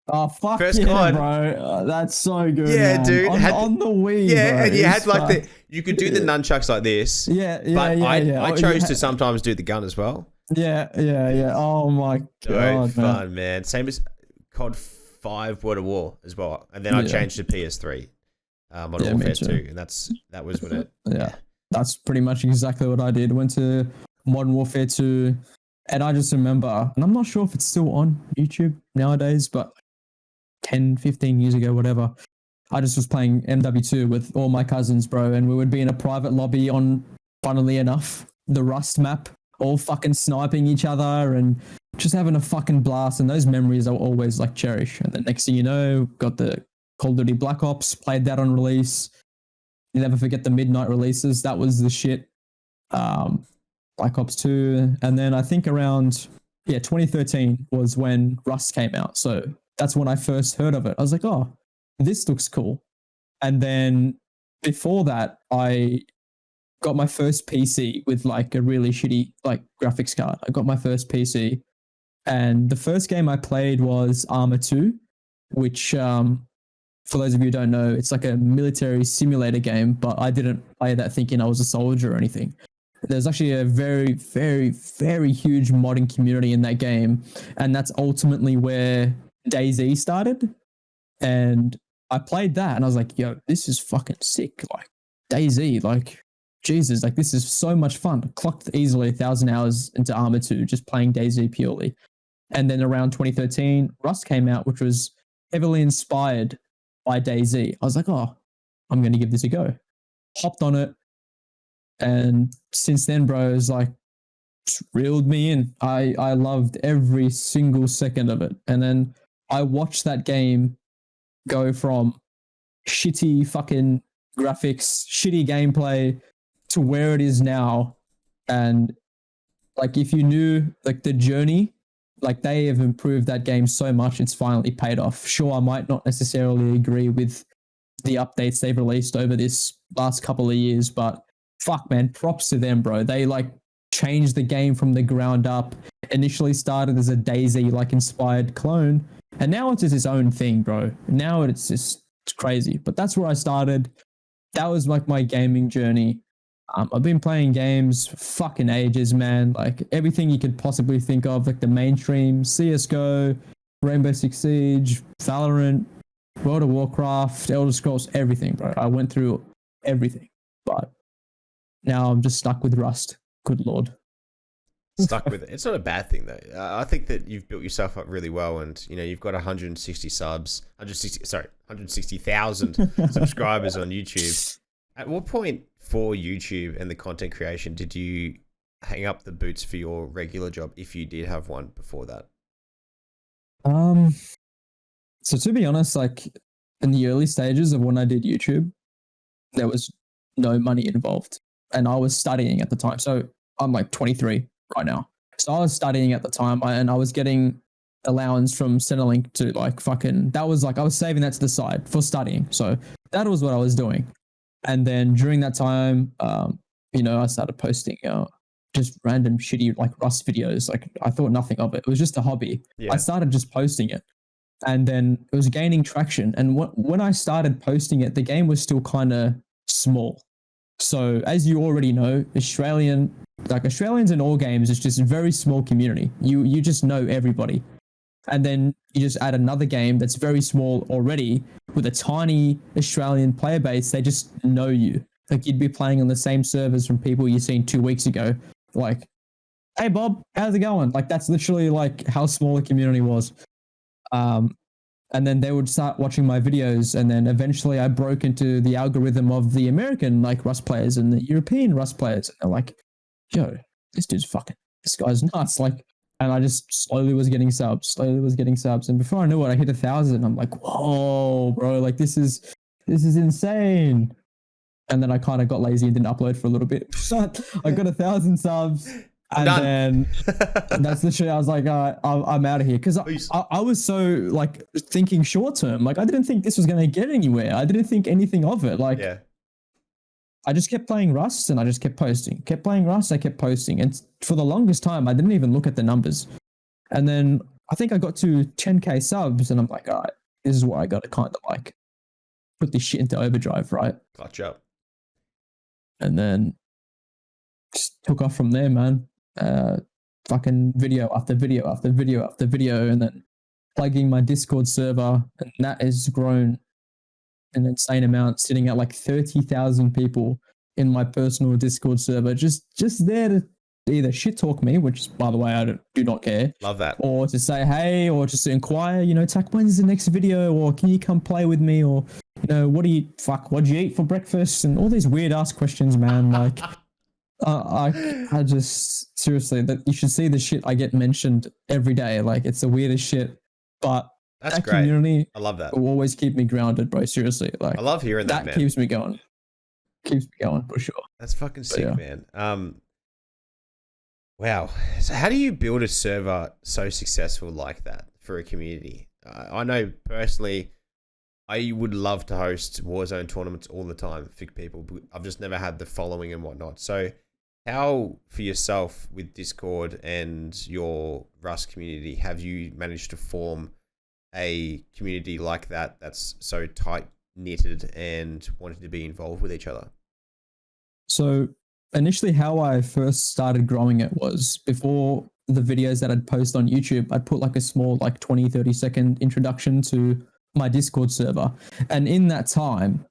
S2: Oh, fuck first yeah, COD. Bro. That's so good.
S1: Yeah, man. Dude.
S2: On the Wii,
S1: yeah,
S2: bro.
S1: And you had like you could do the nunchucks like this. I chose to sometimes do the gun as well.
S2: Yeah. Oh my god,
S1: fun, man. Same as COD 5 World of War as well. And then I changed to PS3, Modern Warfare 2. And that was when it...
S2: Yeah, that's pretty much exactly what I did. Went to Modern Warfare 2, and I just remember, and I'm not sure if it's still on YouTube nowadays, but 10, 15 years ago, whatever, I just was playing MW2 with all my cousins, bro, and we would be in a private lobby on, funnily enough, the Rust map, all fucking sniping each other and just having a fucking blast. And those memories I'll always like cherish. And then next thing you know, got the Call of Duty Black Ops, played that on release. You never forget the midnight releases. That was the shit. Black Ops 2. And then I think around 2013 was when Rust came out. So that's when I first heard of it. I was like, oh, this looks cool. And then before that, I got my first PC with like a really shitty like graphics card. I got my first PC, and the first game I played was Arma 2, which for those of you who don't know, it's like a military simulator game, but I didn't play that thinking I was a soldier or anything. There's actually a very, very, very huge modding community in that game, and that's ultimately where DayZ started. And I played that and I was like, yo, this is fucking sick. Like DayZ, like Jesus, like this is so much fun. I clocked easily 1,000 hours into Arma 2 just playing DayZ purely. And then around 2013, Rust came out, which was heavily inspired by DayZ. I was like, oh, I'm going to give this a go. Hopped on it. And since then, bro, it's like reeled me in. I loved every single second of it. And then I watched that game go from shitty fucking graphics, shitty gameplay to where it is now. And like, if you knew like the journey, like they have improved that game so much, it's finally paid off. Sure, I might not necessarily agree with the updates they've released over this last couple of years, but fuck, man, props to them, bro. They like changed the game from the ground up. Initially started as a DayZ like inspired clone, and now it's just its own thing, bro. Now it's just crazy. But that's where I started. That was like my gaming journey. I've been playing games for fucking ages, man. Like everything you could possibly think of, like the mainstream, CSGO, Rainbow Six Siege, Valorant, World of Warcraft, Elder Scrolls, everything, bro. I went through everything. But now I'm just stuck with Rust. Good Lord.
S1: stuck with it. It's not a bad thing though. I think that you've built yourself up really well, and you've got 160 subs, 160,000 subscribers on YouTube. At what point for YouTube and the content creation did you hang up the boots for your regular job, if you did have one before that?
S2: So to be honest, like in the early stages of when I did YouTube, there was no money involved, and I was studying at the time. So I'm like 23 right now. So I was studying at the time, and I was getting allowance from Centrelink to like fucking. That was like I was saving that to the side for studying. So that was what I was doing. And then during that time, I started posting just random shitty like Rust videos. Like I thought nothing of it. It was just a hobby. Yeah. I started just posting it. And then it was gaining traction. And when I started posting it, the game was still kind of small. So as you already know, Australians in all games, it's just a very small community. You just know everybody. And then you just add another game that's very small already with a tiny Australian player base. They just know you. Like you'd be playing on the same servers from people you seen 2 weeks ago. Like, hey Bob, how's it going? Like that's literally like how small the community was. And then they would start watching my videos, and then eventually I broke into the algorithm of the American like Rust players and the European Rust players. And they're like, yo, this guy's nuts. Like, and I just slowly was getting subs. And before I knew it, I hit 1,000. I'm like, whoa, bro, like this is insane. And then I kind of got lazy and didn't upload for a little bit. I got 1,000 subs. And then that's literally, I was like, I'm out of here. Because I was so like thinking short term. Like I didn't think this was going to get anywhere. I didn't think anything of it. Like I just kept playing Rust and I just kept posting. Kept playing Rust, I kept posting. And for the longest time, I didn't even look at the numbers. And then I think I got to 10K subs and I'm like, all right, this is where I got to kind of like put this shit into overdrive, right?
S1: Gotcha.
S2: And then just took off from there, man. Fucking video after video after video after video, and then plugging my Discord server, and that has grown an insane amount, sitting at like 30,000 people in my personal Discord server, just there to either shit talk me, which by the way I do not care.
S1: Love that.
S2: Or to say hey, or just to inquire, Tac, when's the next video, or can you come play with me, or what'd you eat for breakfast, and all these weird ass questions, man. Like I just seriously, that you should see the shit I get mentioned every day. Like it's the weirdest shit, but
S1: that's
S2: that
S1: great.
S2: Community,
S1: I love that.
S2: Will always keep me grounded, bro. Seriously, like
S1: I love hearing that.
S2: That keeps me going. Keeps me going for sure.
S1: That's fucking sick, man. Wow. So how do you build a server so successful like that for a community? I know personally, I would love to host Warzone tournaments all the time for people, but I've just never had the following and whatnot. So how, for yourself with Discord and your Rust community, have you managed to form a community like that that's so tight-knitted and wanting to be involved with each other?
S2: So initially how I first started growing it was before the videos that I'd post on YouTube, I'd put like a small like 20, 30-second introduction to my Discord server. And in that time,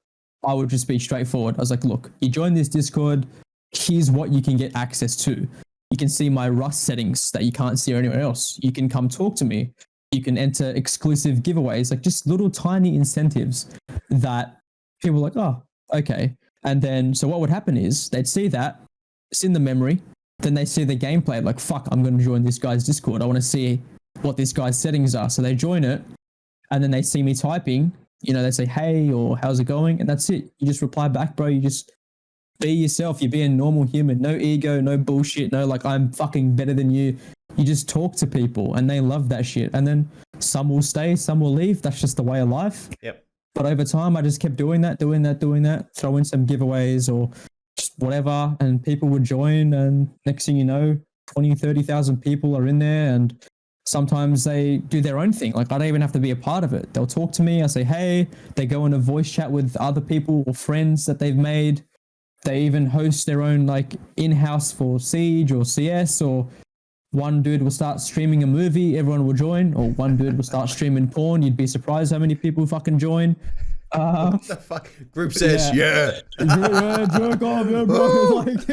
S2: I would just be straightforward. I was like, look, you join this Discord, here's what you can get access to. You can see my Rust settings that you can't see anywhere else. You can come talk to me. You can enter exclusive giveaways, like just little tiny incentives that people are like, oh, okay. And then, so what would happen is they'd see that, it's in the memory, then they see the gameplay, like, fuck, I'm going to join this guy's Discord. I want to see what this guy's settings are. So they join it, and then they see me typing, they say, hey, or how's it going? And that's it. You just reply back, bro. You just be yourself. You be a normal human. No ego, no bullshit. No, like, I'm fucking better than you. You just talk to people, and they love that shit. And then some will stay, some will leave. That's just the way of life.
S1: Yep.
S2: But over time, I just kept doing that, throw in some giveaways or just whatever, and people would join, and next thing you know, 20, 30,000 people are in there, and sometimes they do their own thing. Like, I don't even have to be a part of it. They'll talk to me, I say, hey, they go in a voice chat with other people or friends that they've made. They even host their own, like, in-house for Siege or CS, or one dude will start streaming a movie, everyone will join, or one dude will start streaming porn. You'd be surprised how many people fucking join.
S1: What the fuck? Group says, yeah.
S2: Jerk off, yeah, bro. Like,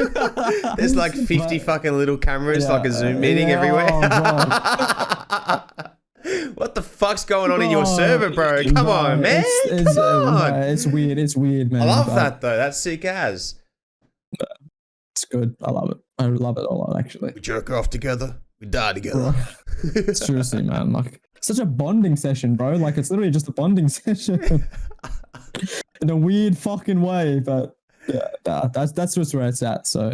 S1: There's like 50 fucking little cameras, like a Zoom meeting everywhere.
S2: Oh, bro.
S1: What the fuck's going on in your server, bro? Come on, man. Come on.
S2: It's weird. It's weird, man.
S1: I love that, though. That's sick as.
S2: It's good. I love it. I love it a lot, actually.
S1: We jerk off together. We die together.
S2: Seriously, man. Like, such a bonding session, bro. Like, it's literally just a bonding session in a weird fucking way. But yeah, that's just where it's at. So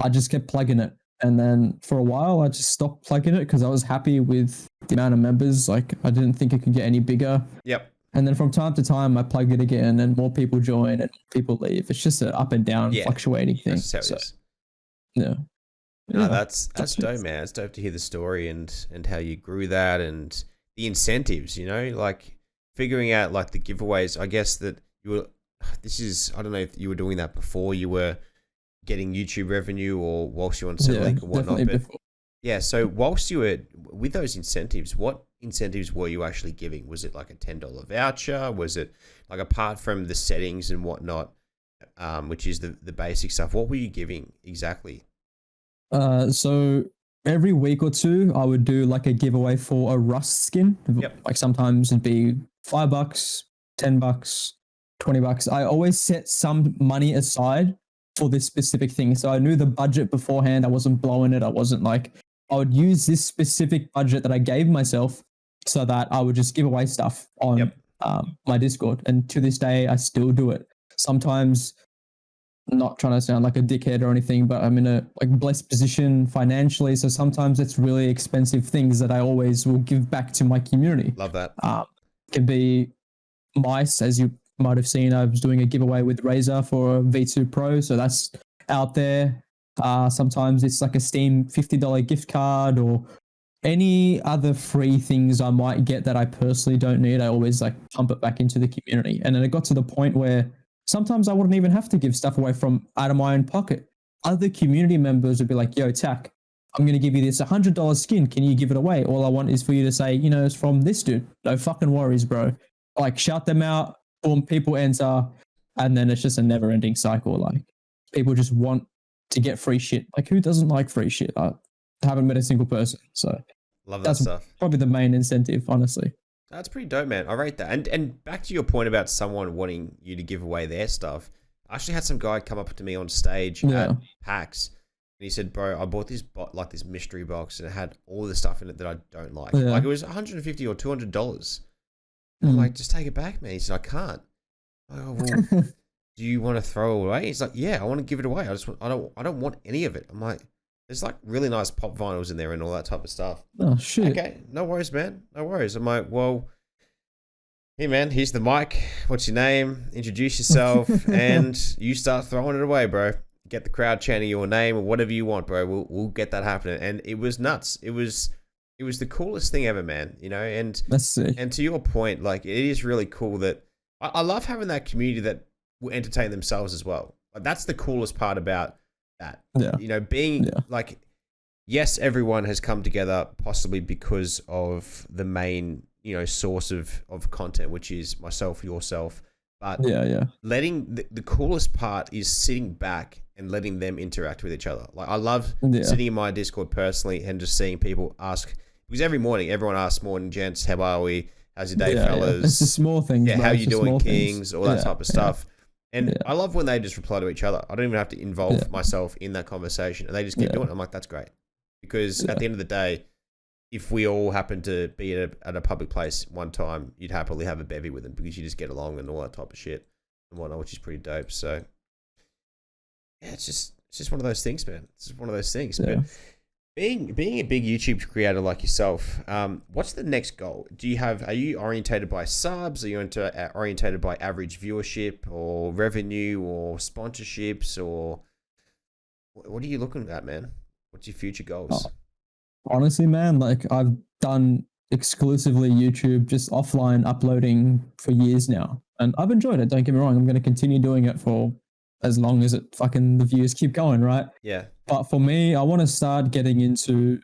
S2: I just kept plugging it. And then for a while, I just stopped plugging it because I was happy with the amount of members. Like, I didn't think it could get any bigger.
S1: Yep.
S2: And then from time to time, I plug it again and more people join and people leave. It's just an up and down fluctuating thing.
S1: That's how it is.
S2: Yeah.
S1: No, that's dope, man. It's dope to hear the story and how you grew that and the incentives, you know, like figuring out like the giveaways. I guess that you were, I don't know if you were doing that before you were getting YouTube revenue or whilst you were on Centrelink or whatnot. But yeah, so whilst you were with those incentives, what incentives were you actually giving? Was it like a $10 voucher? Was it like, apart from the settings and whatnot, which is the basic stuff, what were you giving exactly?
S2: So every week or two, I would do like a giveaway for a Rust skin.
S1: Yep.
S2: Like sometimes it'd be $5, $10, $20. I always set some money aside for this specific thing. So I knew the budget beforehand. I wasn't blowing it. I wasn't like, I would use this specific budget that I gave myself so that I would just give away stuff on my Discord. And to this day, I still do it. Sometimes, not trying to sound like a dickhead or anything, but I'm in a like blessed position financially. So sometimes it's really expensive things that I always will give back to my community.
S1: Love that.
S2: Can be mice, as you might have seen. I was doing a giveaway with Razer for a V2 Pro. So that's out there. Sometimes it's like a Steam $50 gift card or any other free things I might get that I personally don't need. I always like pump it back into the community. And then it got to the point where sometimes I wouldn't even have to give stuff away from out of my own pocket. Other community members would be like, yo, Tac, I'm going to give you this $100 skin. Can you give it away? All I want is for you to say, you know, it's from this dude. No fucking worries, bro. Like, shout them out, boom, people enter, and then it's just a never ending cycle. Like, people just want to get free shit. Like, who doesn't like free shit? I haven't met a single person. So
S1: love that stuff.
S2: Probably the main incentive, honestly.
S1: That's pretty dope, man. I rate that. And back to your point about someone wanting you to give away their stuff. I actually had some guy come up to me on stage at PAX, and he said, "Bro, I bought this this mystery box, and it had all the stuff in it that I don't like. Like it was $150 or $200." I'm like, "Just take it back, man." He said, "I can't." I'm like, "Oh, well, do you want to throw it away?" He's like, "Yeah, I want to give it away. I don't want any of it." I'm like, "There's like really nice pop vinyls in there and all that type of stuff."
S2: Oh shit.
S1: Okay, no worries, man. No worries. I'm like, "Well, hey man, here's the mic. What's your name? Introduce yourself, and you start throwing it away, bro. Get the crowd chanting your name or whatever you want, bro. We'll get that happening." And it was nuts. It was the coolest thing ever, man. You know, and
S2: that's sick.
S1: And to your point, like, it is really cool that I love having that community that will entertain themselves as well. Like, that's the coolest part about that.
S2: Yeah.
S1: You know, being like, yes, everyone has come together possibly because of the main, you know, source of content, which is myself, yourself. But letting the coolest part is sitting back and letting them interact with each other. Like, I love sitting in my Discord personally and just seeing people ask, because every morning everyone asks, "Morning, gents, how are we? How's your day, fellas?"
S2: Yeah. It's the small things.
S1: Yeah, how you doing, kings? All that type of stuff. And I love when they just reply to each other. I don't even have to involve myself in that conversation, and they just keep doing it. I'm like, that's great, because at the end of the day, if we all happen to be at a public place one time, you'd happily have a bevy with them because you just get along and all that type of shit and whatnot, which is pretty dope. So yeah, it's just one of those things, man. It's just one of those things. Yeah. But being a big YouTube creator like yourself, what's the next goal? Are you orientated by subs? Are you orientated by average viewership or revenue or sponsorships, or what are you looking at, man? What's your future goals?
S2: Honestly, man, like, I've done exclusively YouTube, just offline uploading for years now, and I've enjoyed it. Don't get me wrong. I'm going to continue doing it for as long as the views keep going, right?
S1: Yeah.
S2: But for me, I want to start getting into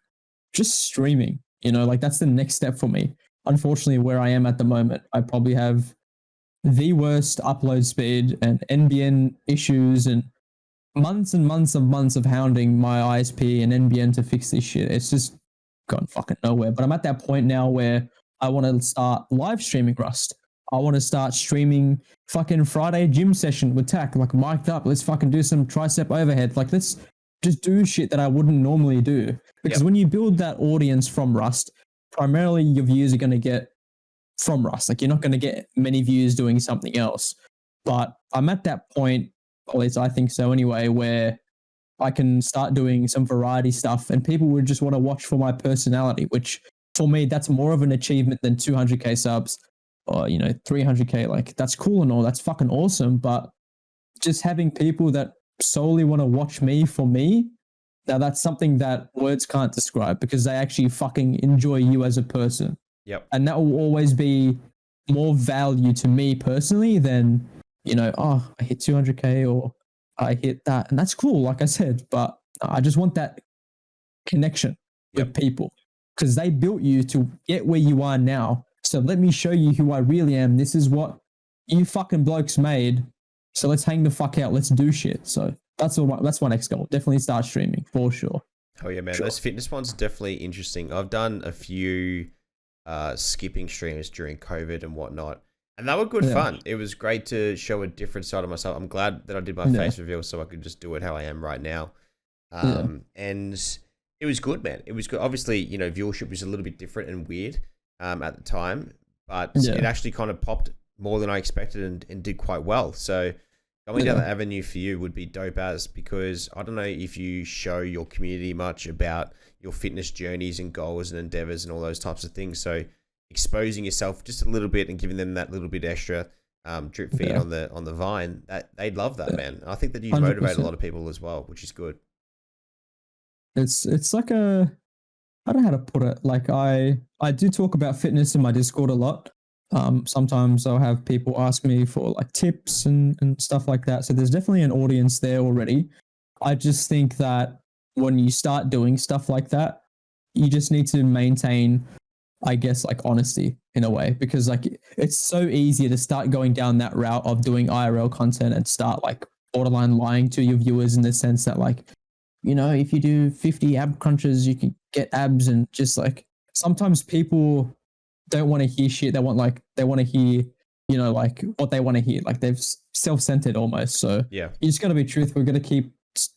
S2: just streaming, you know, like, that's the next step for me. Unfortunately, where I am at the moment, I probably have the worst upload speed and NBN issues and months and months of hounding my ISP and NBN to fix this shit. It's just gone fucking nowhere. But I'm at that point now where I want to start live streaming Rust. I want to start streaming fucking Friday gym session with Tac, like mic'd up. Let's fucking do some tricep overhead. Like, let's just do shit that I wouldn't normally do. Because when you build that audience from Rust, primarily your views are going to get from Rust. Like, you're not going to get many views doing something else. But I'm at that point, at least I think so anyway, where I can start doing some variety stuff and people would just want to watch for my personality, which for me, that's more of an achievement than 200k subs or, 300k. Like, that's cool and all. That's fucking awesome. But just having people that solely want to watch me for me, now that's something that words can't describe because they actually fucking enjoy you as a person.
S1: Yep.
S2: And that will always be more value to me personally than, I hit 200k or I hit that. And that's cool, like I said, but I just want that connection with people because they built you to get where you are now. So let me show you who I really am. This is what you fucking blokes made. So let's hang the fuck out. Let's do shit. So that's my next goal. Definitely start streaming for sure.
S1: Oh yeah, man. Sure. Those fitness ones are definitely interesting. I've done a few skipping streams during COVID and whatnot. And they were good fun. It was great to show a different side of myself. I'm glad that I did my face reveal so I could just do it how I am right now. And it was good, man. It was good. Obviously, viewership was a little bit different and weird at the time, but it actually kind of popped more than I expected and did quite well. So going down that avenue for you would be dope as, because I don't know if you show your community much about your fitness journeys and goals and endeavors and all those types of things. So exposing yourself just a little bit and giving them that little bit extra drip feed on the Vine, that they'd love that, man. I think that you 100%. Motivate a lot of people as well, which is good.
S2: It's like I don't know how to put it. Like I do talk about fitness in my Discord a lot. Sometimes I'll have people ask me for like tips and stuff like that. So there's definitely an audience there already. I just think that when you start doing stuff like that, you just need to maintain, I guess, like honesty in a way, because like it's so easy to start going down that route of doing IRL content and start like borderline lying to your viewers in the sense that like, if you do 50 ab crunches, you can get abs, and just like sometimes people don't want to hear shit. They want to hear, like what they want to hear. Like they've self-centered almost. So you just got to be truthful. We're going to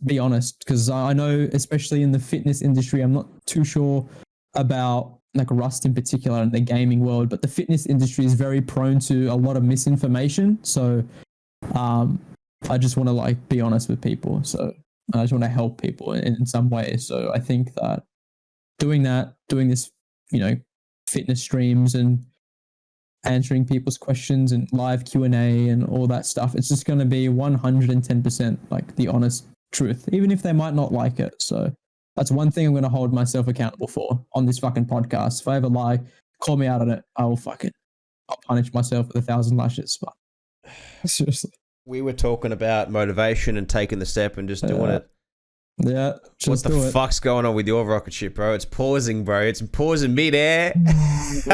S2: be honest, because I know, especially in the fitness industry, I'm not too sure about like Rust in particular in the gaming world, but the fitness industry is very prone to a lot of misinformation. So I just want to like be honest with people. So I just want to help people in some way. So I think that doing this, fitness streams and answering people's questions and live Q&A and all that stuff, it's just going to be 110% like the honest truth, even if they might not like it. So that's one thing I'm going to hold myself accountable for on this fucking podcast. If I ever lie, call me out on it. I'll punish myself with 1,000 lashes. But seriously.
S1: We were talking about motivation and taking the step and just doing it.
S2: Yeah.
S1: What the fuck's going on with your rocket ship, bro? It's pausing, bro. It's pausing mid-air. It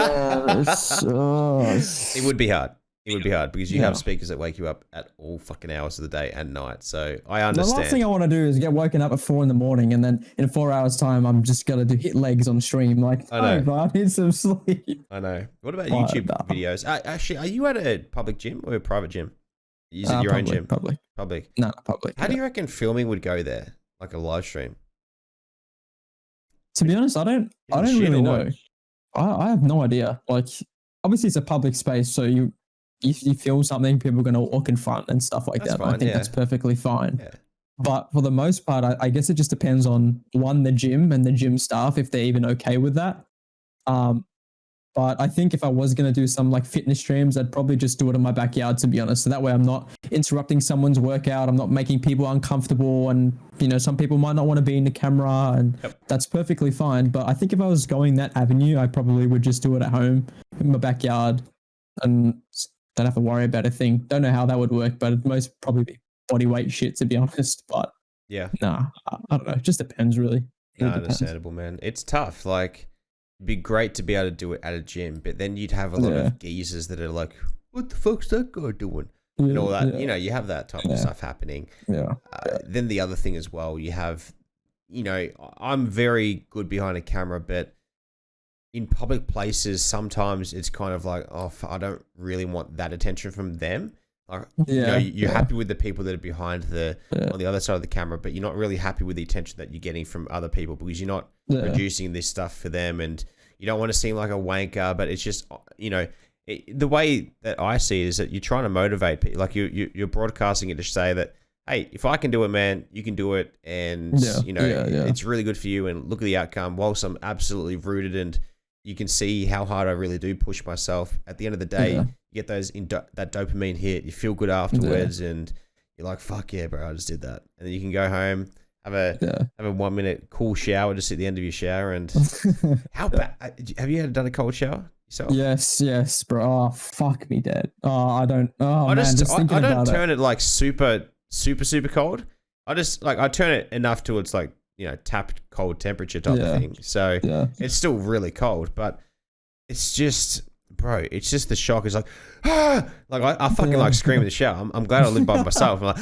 S1: would be hard. It would be hard because you have speakers that wake you up at all fucking hours of the day and night. So I understand.
S2: The last thing I want to do is get woken up at 4 a.m. and then in 4 hours time, I'm just going to hit legs on stream. Like,
S1: I know.
S2: Bro, I need some sleep.
S1: I know. What about YouTube videos? Actually, are you at a public gym or a private gym? Is it your own gym?
S2: Public. No, public.
S1: How do you reckon filming would go there? Like a live stream?
S2: To be honest, I don't really know. I have no idea. Like, obviously it's a public space, so if you film something, people are going to walk in front and stuff like that. Fine, I think that's perfectly fine. Yeah. But for the most part, I guess it just depends on the gym and the gym staff, if they're even okay with that. But I think if I was going to do some like fitness streams, I'd probably just do it in my backyard, to be honest. So that way I'm not interrupting someone's workout. I'm not making people uncomfortable. And, some people might not want to be in the camera, and that's perfectly fine. But I think if I was going that avenue, I probably would just do it at home in my backyard and don't have to worry about a thing. Don't know how that would work, but it'd most probably be body weight shit, to be honest. But I don't know. It just depends, really.
S1: Understandable, man. It's tough. Like, it'd be great to be able to do it at a gym, but then you'd have a lot of geezers that are like, what the fuck's that guy doing? And all that, you know, you have that type of stuff happening. Then the other thing as well, you have, you know, I'm very good behind a camera, but in public places, sometimes it's kind of like, oh, I don't really want that attention from them. Like, you know, you're happy with the people that are behind on the other side of the camera, but you're not really happy with the attention that you're getting from other people because you're not producing this stuff for them, and you don't want to seem like a wanker. But it's just, you know, the way that I see it is that you're trying to motivate people. Like you're broadcasting it to say that, hey, if I can do it, man, you can do it, and you know, it's really good for you. And look at the outcome. Whilst I'm absolutely rooted, and you can see how hard I really do push myself. At the end of the day, you get those that dopamine hit. You feel good afterwards, and you're like, "Fuck yeah, bro! I just did that." And then you can go home, have a 1 minute cool shower just at the end of your shower. And how bad? Have you ever done a cold shower yourself?
S2: Yes, bro. Oh, fuck me dead. Oh, I don't. Oh, I
S1: don't turn it like super cold. I just like I turn it enough to it's like, you know, tapped cold temperature type of thing. So it's still really cold, but it's just, bro, it's just the shock. It's like, like I fucking like scream in the shower. I'm glad I live by myself. I'm like,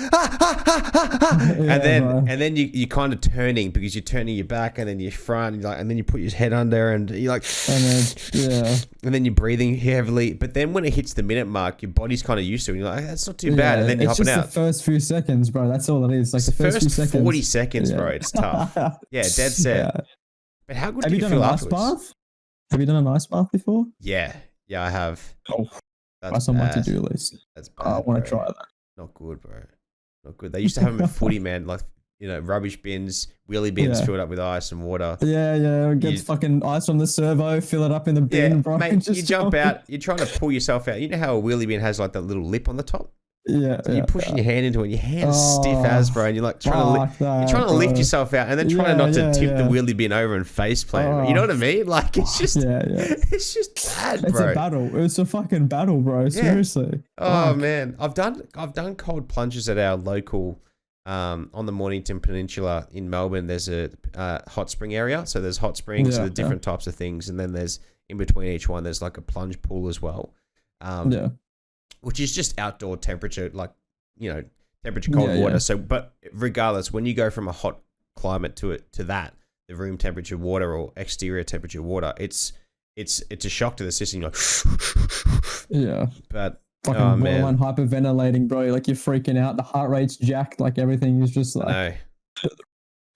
S1: and then you kind of turning because you're turning your back and then your front, and and then you put your head under and you're like, and then you're breathing heavily. But then when it hits the minute mark, your body's kind of used to it. And you're like, that's not too bad. And then you're hopping out.
S2: It's just the first few seconds, bro. That's all it is. Like the first few seconds.
S1: 40 seconds, bro. It's tough. Yeah, dead set. But how good do you feel afterwards?
S2: Have you done an ice bath before?
S1: Yeah, I have.
S2: Oh, that's on my to-do list.
S1: That's bad,
S2: I want to try that.
S1: Not good, bro. Not good. They used to have them at footy, man. Like, you know, rubbish bins, wheelie bins filled up with ice and water.
S2: Get fucking ice from the servo, fill it up in the bin, bro.
S1: Mate, you jump out. You're trying to pull yourself out. You know how a wheelie bin has like that little lip on the top?
S2: So
S1: you're pushing your hand into it, and your hand's stiff as, bro, and you're like trying to lift yourself out, and then trying not to tip the wheelie bin over and face plant. You know what I mean? Like it's just, it's just bad, bro.
S2: It's a battle. It's a fucking battle, bro. Seriously.
S1: Oh man, I've done cold plunges at our local, on the Mornington Peninsula in Melbourne. There's a hot spring area, so there's hot springs, so different types of things, and then there's in between each one, there's like a plunge pool as well. Which is just outdoor temperature, like, you know, temperature cold water. So, but regardless, when you go from a hot climate to that, the room temperature water or exterior temperature water, it's a shock to the system. You're like, but
S2: fucking borderline hyperventilating, bro. Like you're freaking out. The heart rate's jacked. Like everything is just like,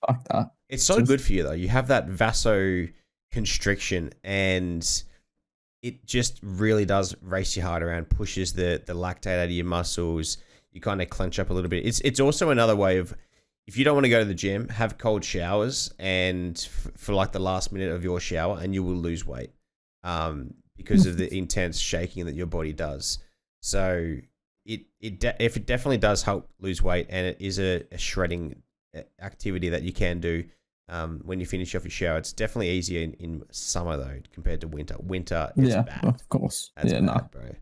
S2: fuck that.
S1: It's so good for you though. You have that vasoconstriction, and it just really does race your heart around, pushes the lactate out of your muscles. You kind of clench up a little bit. It's also another way of, if you don't want to go to the gym, have cold showers and for like the last minute of your shower, and you will lose weight because of the intense shaking that your body does. So it definitely does help lose weight, and it is a shredding activity that you can do. When you finish off your shower, it's definitely easier in summer though compared to winter. Winter is bad.
S2: Of course.
S1: That's bad, bro.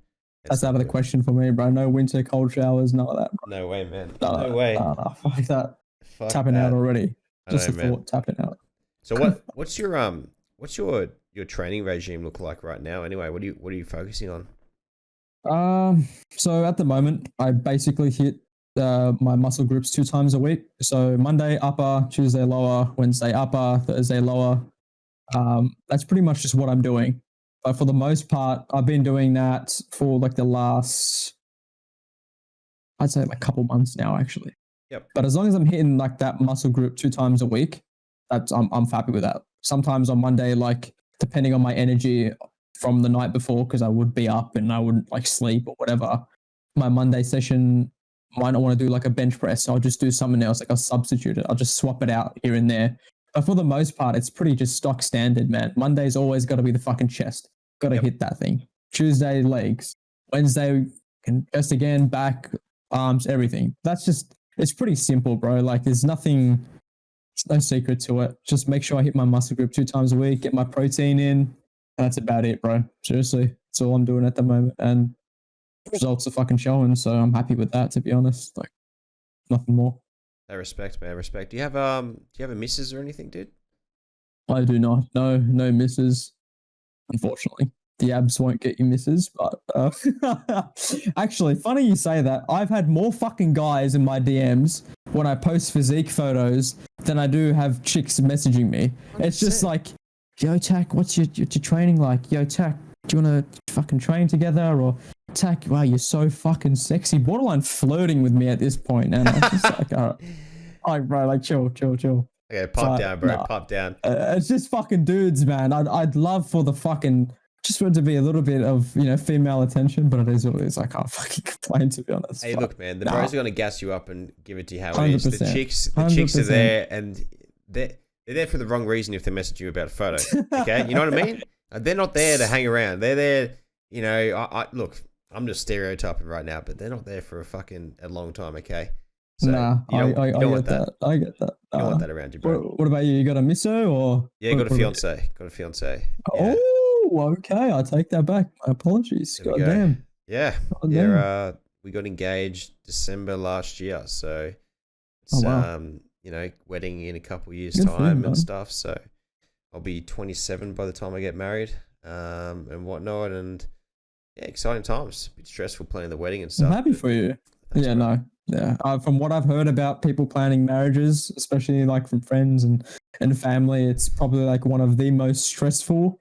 S2: That's out of the question for me, bro. No winter cold showers, none of that, bro.
S1: No way, man. No way.
S2: No, fuck that. Tapping out already. Just the thought, tapping out.
S1: So what's your training regime look like right now? Anyway, what are you focusing on?
S2: So at the moment, I basically hit my muscle groups 2 times a week. So Monday upper, Tuesday lower, Wednesday upper, Thursday lower. That's pretty much just what I'm doing. But for the most part, I've been doing that for like the last, I'd say like couple months now, actually.
S1: Yep.
S2: But as long as I'm hitting like that muscle group 2 times a week, I'm happy with that. Sometimes on Monday, like depending on my energy from the night before, because I would be up and I wouldn't like sleep or whatever, my Monday session might not want to do like a bench press. So I'll just do something else, like I'll substitute it. I'll just swap it out here and there. But for the most part, it's pretty just stock standard, man. Monday's always got to be the fucking chest. Got to hit that thing. Tuesday, legs. Wednesday, chest again, back, arms, everything. That's just, it's pretty simple, bro. Like there's no secret to it. Just make sure I hit my muscle group 2 times a week, get my protein in. And that's about it, bro. Seriously. That's all I'm doing at the moment. And results are fucking showing, so I'm happy with that, to be honest. Like nothing more.
S1: I respect, man. Respect. Do you have a missus or anything, dude?
S2: I do not. No misses, unfortunately. the abs won't get you misses. But actually, funny you say that. I've had more fucking guys in my DMs when I post physique photos than I do have chicks messaging me. 100%. It's just like, yo, Tac, what's your training like? Yo, Tac, do you want to fucking train together? Or Tac, wow, you're so fucking sexy. Borderline flirting with me at this point. And I'm just like, all right, bro, like chill.
S1: Okay, pop down, bro. Pop down.
S2: It's just fucking dudes, man. I'd love for the fucking just for it to be a little bit of female attention, but it is what it is. I can't fucking complain, to be honest.
S1: Hey, look, man, the bros are gonna gas you up and give it to you how it is. The chicks are there, and they're there for the wrong reason if they message you about a photo. Okay, you know what I mean? They're not there to hang around. They're there. I look. I'm just stereotyping right now, but they're not there for a long time. Okay. So I get that. I get that. You don't want that around you, bro.
S2: What about you? You got a misso or?
S1: Yeah, got a fiance.
S2: Yeah. Oh, okay. I take that back. My apologies. God damn.
S1: Yeah. Yeah. We got engaged December last year, so it's wedding in a couple years time and stuff. So I'll be 27 by the time I get married, and whatnot, and yeah, exciting times. A bit stressful planning the wedding and stuff.
S2: I'm happy for you. Thanks, yeah, bro. No. Yeah, from what I've heard about people planning marriages, especially like from friends and family, it's probably like one of the most stressful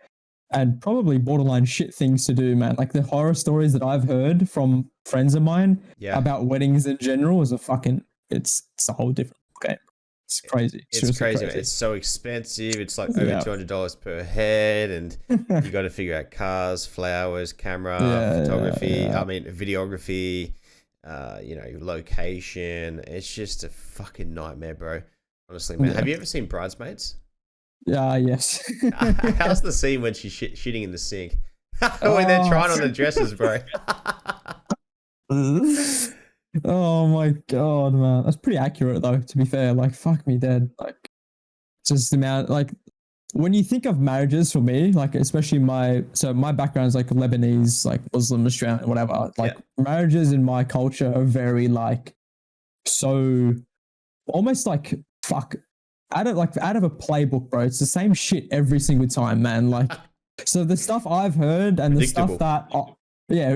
S2: and probably borderline shit things to do, man. Like the horror stories that I've heard from friends of mine about weddings in general is it's a whole different game. It's crazy.
S1: It's crazy. It's so expensive. It's like over $200 per head, and you got to figure out cars, flowers, camera, photography. I mean, videography. Location. It's just a fucking nightmare, bro. Honestly, man. Have you ever seen Bridesmaids?
S2: Yes.
S1: How's the scene when she's shitting in the sink? When they're trying on the dresses, bro.
S2: Oh my god, man. That's pretty accurate though, to be fair. Like, fuck me dead. Like, just the amount, like, when you think of marriages for me, like especially my background is like Lebanese, like Muslim, Australian, whatever. Like marriages in my culture are very like so almost like out of a playbook, bro. It's the same shit every single time, man. Like so the stuff I've heard and the stuff that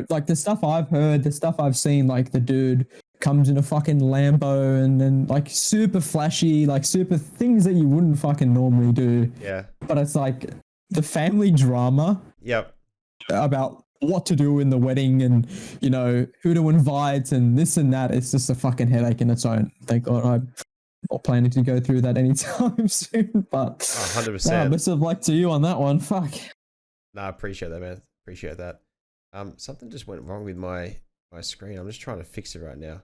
S2: like the stuff I've heard, the stuff I've seen, like the dude comes in a fucking Lambo and then like super flashy, like super things that you wouldn't fucking normally do.
S1: Yeah.
S2: But it's like the family drama.
S1: Yep.
S2: About what to do in the wedding and, who to invite and this and that. It's just a fucking headache in its own. Thank God I'm not planning to go through that anytime soon. But
S1: 100%.
S2: Best of luck to you on that one. Fuck.
S1: I appreciate that, man. Appreciate that. Something just went wrong with my screen. I'm just trying to fix it right now.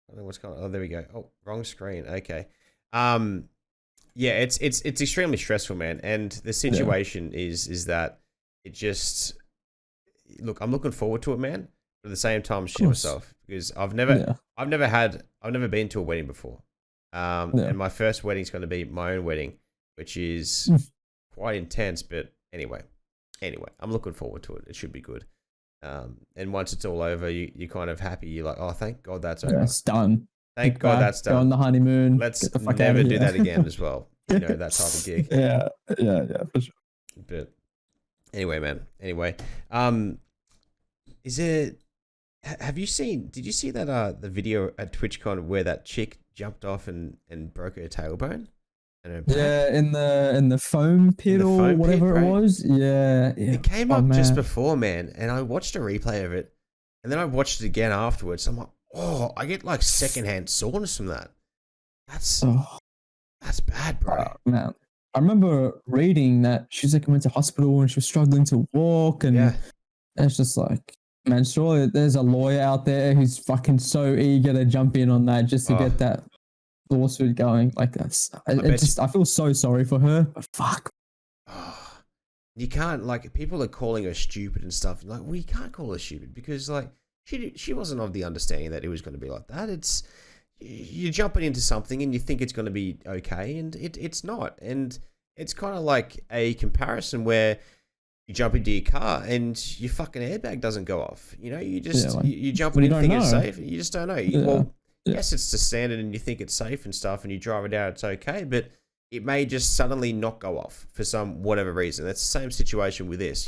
S1: I don't know what's going on. Oh, there we go. Oh, wrong screen. Okay. Yeah, it's extremely stressful, man. And the situation is that it just look. I'm looking forward to it, man. But at the same time, I'm shitting myself because I've never been to a wedding before. And my first wedding is going to be my own wedding, which is quite intense. But anyway, I'm looking forward to it. It should be good. And once it's all over, you're kind of happy. You're like, oh, thank God that's over.
S2: It's done.
S1: Thank God that's done.
S2: Go on the honeymoon.
S1: Let's never do that again as well. That type of gig.
S2: Yeah, for sure.
S1: But anyway, man. Anyway, did you see that the video at TwitchCon where that chick jumped off and broke her tailbone?
S2: In the foam pit or whatever it was. Yeah.
S1: It came up just before, man, and I watched a replay of it, and then I watched it again afterwards. I'm like, oh, I get like secondhand soreness from that. That's bad, bro.
S2: Man, I remember reading that she's like went to hospital and she was struggling to walk, and it's just like, man, surely there's a lawyer out there who's fucking so eager to jump in on that just to get that lawsuit going. Like I feel so sorry for her, but fuck.
S1: You can't, like, people are calling her stupid and stuff. Like, well, you can't call her stupid because like she wasn't of the understanding that it was going to be like that. It's you're jumping into something and you think it's going to be okay, and it's not. And it's kind of like a comparison where you jump into your car and your fucking airbag doesn't go off. You just you jump in and think it's safe. You just don't know. Yes, it's the standard and you think it's safe and stuff and you drive it out, it's okay, but it may just suddenly not go off for some whatever reason. That's the same situation with this,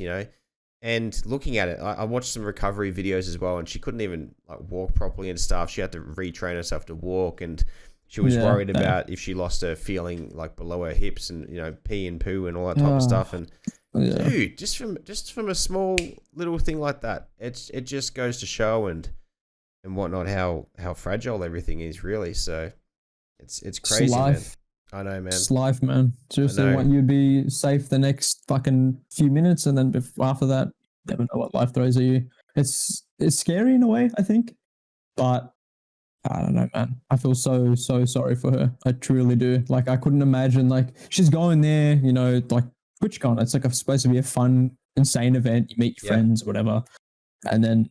S1: And looking at it, I watched some recovery videos as well, and she couldn't even like walk properly and stuff. She had to retrain herself to walk, and she was worried about if she lost her feeling like below her hips, and pee and poo and all that type of stuff. And dude, just from a small little thing like that, it just goes to show and whatnot how fragile everything is, really. So it's crazy, man. I know, man.
S2: It's life, man. Seriously, want you to be safe the next fucking few minutes, and then after that, you never know what life throws at you. It's scary in a way, I think, but I don't know, man. I feel so sorry for her. I truly do. Like, I couldn't imagine, like, she's going there, like TwitchCon. It's like supposed to be a fun, insane event. You meet your friends, whatever, and then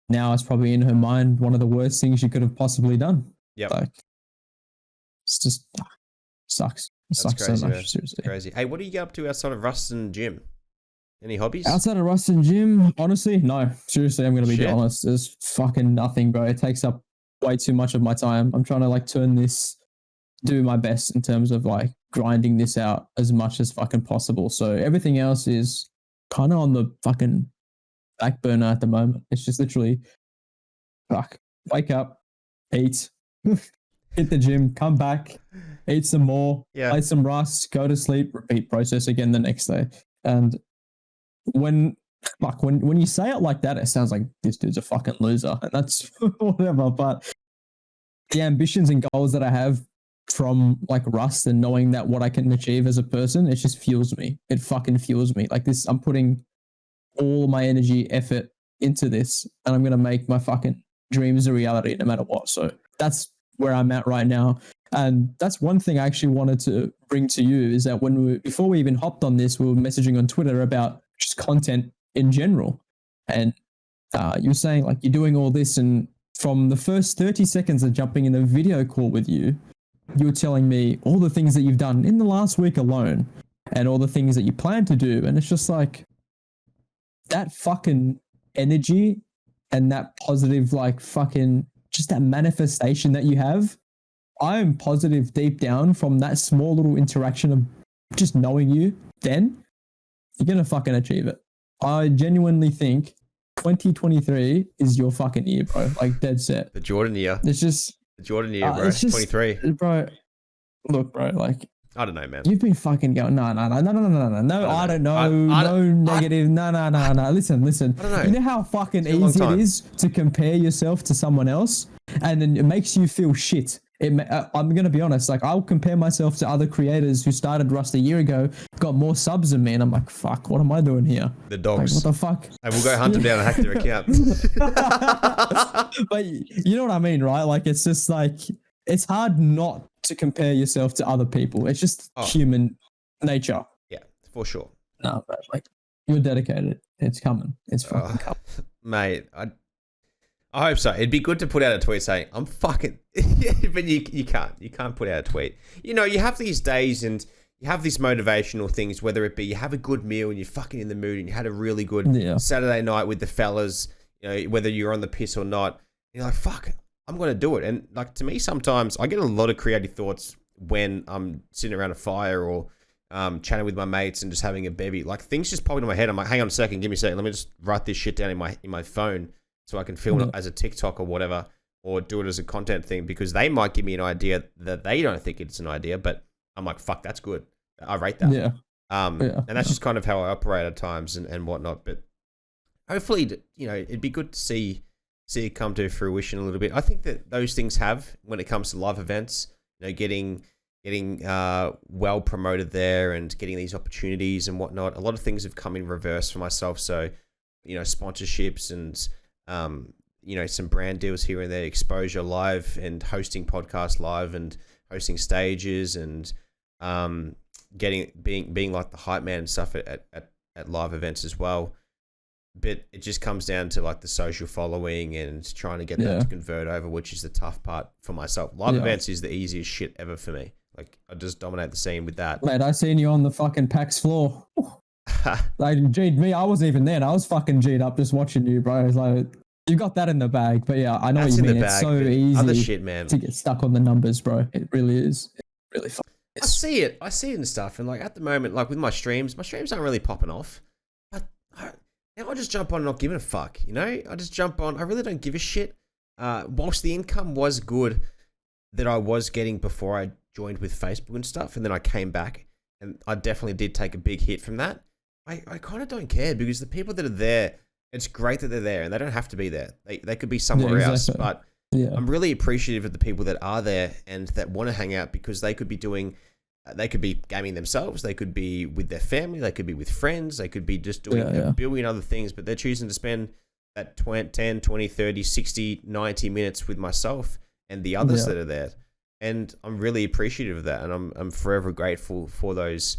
S2: now it's probably in her mind one of the worst things she could have possibly done.
S1: Yeah,
S2: like, it's just. Sucks. It sucks
S1: crazy,
S2: so much,
S1: man.
S2: seriously.
S1: Crazy. Hey, what do you get up to outside of Rust and gym? Any hobbies?
S2: Outside of Rust and gym, honestly, no. Seriously, I'm going to be honest. There's fucking nothing, bro. It takes up way too much of my time. I'm trying to like do my best in terms of like grinding this out as much as fucking possible. So everything else is kind of on the fucking back burner at the moment. It's just literally, wake up, eat, hit the gym, come back, eat some more, play some Rust, go to sleep, repeat process again the next day. And when you say it like that, it sounds like this dude's a fucking loser, and that's whatever. But the ambitions and goals that I have from like Rust and knowing that what I can achieve as a person, it just fuels me. It fucking fuels me. Like this, I'm putting all my energy, effort into this, and I'm going to make my fucking dreams a reality no matter what. So that's where I'm at right now. And that's one thing I actually wanted to bring to you is that before we even hopped on this, we were messaging on Twitter about just content in general. And you were saying like you're doing all this, and from the first 30 seconds of jumping in a video call with you, you were telling me all the things that you've done in the last week alone and all the things that you plan to do. And it's just like that fucking energy and that positive, like fucking just that manifestation that you have. I am positive deep down from that small little interaction of just knowing you, then you're going to fucking achieve it. I genuinely think 2023 is your fucking year, bro. Like dead set.
S1: The Jordan year.
S2: It's just
S1: the Jordan year, bro. 23.
S2: Bro, look, bro, like
S1: I don't know, man.
S2: You've been fucking going, no. I don't know. No negative. No. Listen. I don't know. You know how fucking easy it is to compare yourself to someone else, and then it makes you feel shit. I'm going to be honest. Like, I'll compare myself to other creators who started Rust a year ago, got more subs than me, and I'm like, fuck, what am I doing here?
S1: The dogs.
S2: Like, what the fuck?
S1: And we'll go hunt them down and hack their account.
S2: But you know what I mean, right? Like, it's just like, it's hard not to compare yourself to other people. It's just human nature.
S1: Yeah, for sure.
S2: No, but like, you're dedicated. It's coming. It's fucking coming.
S1: Mate, I hope so. It'd be good to put out a tweet saying, I'm fucking... but you can't. You can't put out a tweet. You know, you have these days and you have these motivational things, whether it be you have a good meal and you're fucking in the mood and you had a really good Saturday night with the fellas, you know, whether you're on the piss or not. You're like, fuck, I'm going to do it. And like, to me, sometimes I get a lot of creative thoughts when I'm sitting around a fire or chatting with my mates and just having a bevy. Like, things just pop into my head. I'm like, hang on a second, give me a second. Let me just write this shit down in my phone so I can film it as a TikTok or whatever, or do it as a content thing, because they might give me an idea that they don't think it's an idea, but I'm like, fuck, that's good. I rate that.
S2: Yeah.
S1: And that's just kind of how I operate at times and whatnot. But hopefully, you know, it'd be good to see it come to fruition a little bit. I think that those things have, when it comes to live events, you know, getting well promoted there and getting these opportunities and whatnot. A lot of things have come in reverse for myself. So, you know, sponsorships and you know, some brand deals here and there, exposure live and hosting podcasts live and hosting stages and being like the hype man and stuff at live events as well. But it just comes down to like the social following and trying to get that to convert over, which is the tough part for myself. Live events is the easiest shit ever for me. Like, I just dominate the scene with that.
S2: Mate, I seen you on the fucking PAX floor. Like, G'd me, I wasn't even there. And I was fucking G'd up just watching you, bro. It's like, you got that in the bag. But yeah, I know what you mean. It's so easy
S1: other shit, man,
S2: to get stuck on the numbers, bro. It really is. It really fucking is.
S1: I see it and stuff. And like, at the moment, like with my streams aren't really popping off. But now I just jump on not giving a fuck, you know? I just jump on. I really don't give a shit. Whilst the income was good that I was getting before I joined with Facebook and stuff, and then I came back, and I definitely did take a big hit from that. I kind of don't care because the people that are there, it's great that they're there, and they don't have to be there. They could be somewhere else, but I'm really appreciative of the people that are there and that want to hang out because they could be doing, they could be gaming themselves, they could be with their family, they could be with friends, they could be just doing a billion other things, but they're choosing to spend that 10, 20, 30, 60, 90 minutes with myself and the others that are there. And I'm really appreciative of that, and I'm forever grateful for those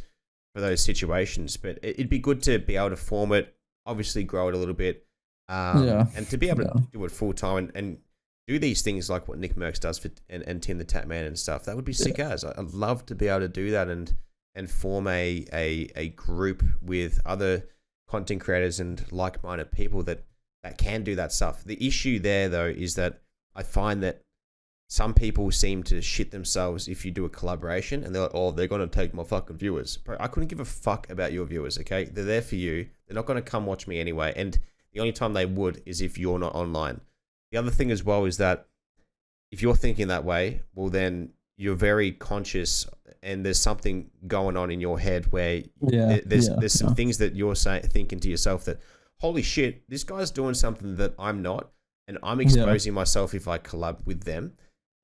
S1: situations. But it'd be good to be able to form it, obviously grow it a little bit, and to be able to do it full time and do these things like what Nick Merckx does and Tim the Tap Man and stuff. That would be sick as. I'd love to be able to do that and form a group with other content creators and like-minded people that can do that stuff. The issue there though is that I find that some people seem to shit themselves if you do a collaboration and they're like, oh, they're going to take my fucking viewers. Bro, I couldn't give a fuck about your viewers, okay? They're there for you. They're not going to come watch me anyway. And the only time they would is if you're not online. The other thing as well is that if you're thinking that way, well, then you're very conscious and there's something going on in your head where there's some things that you're thinking to yourself that, holy shit, this guy's doing something that I'm not, and I'm exposing myself if I collab with them.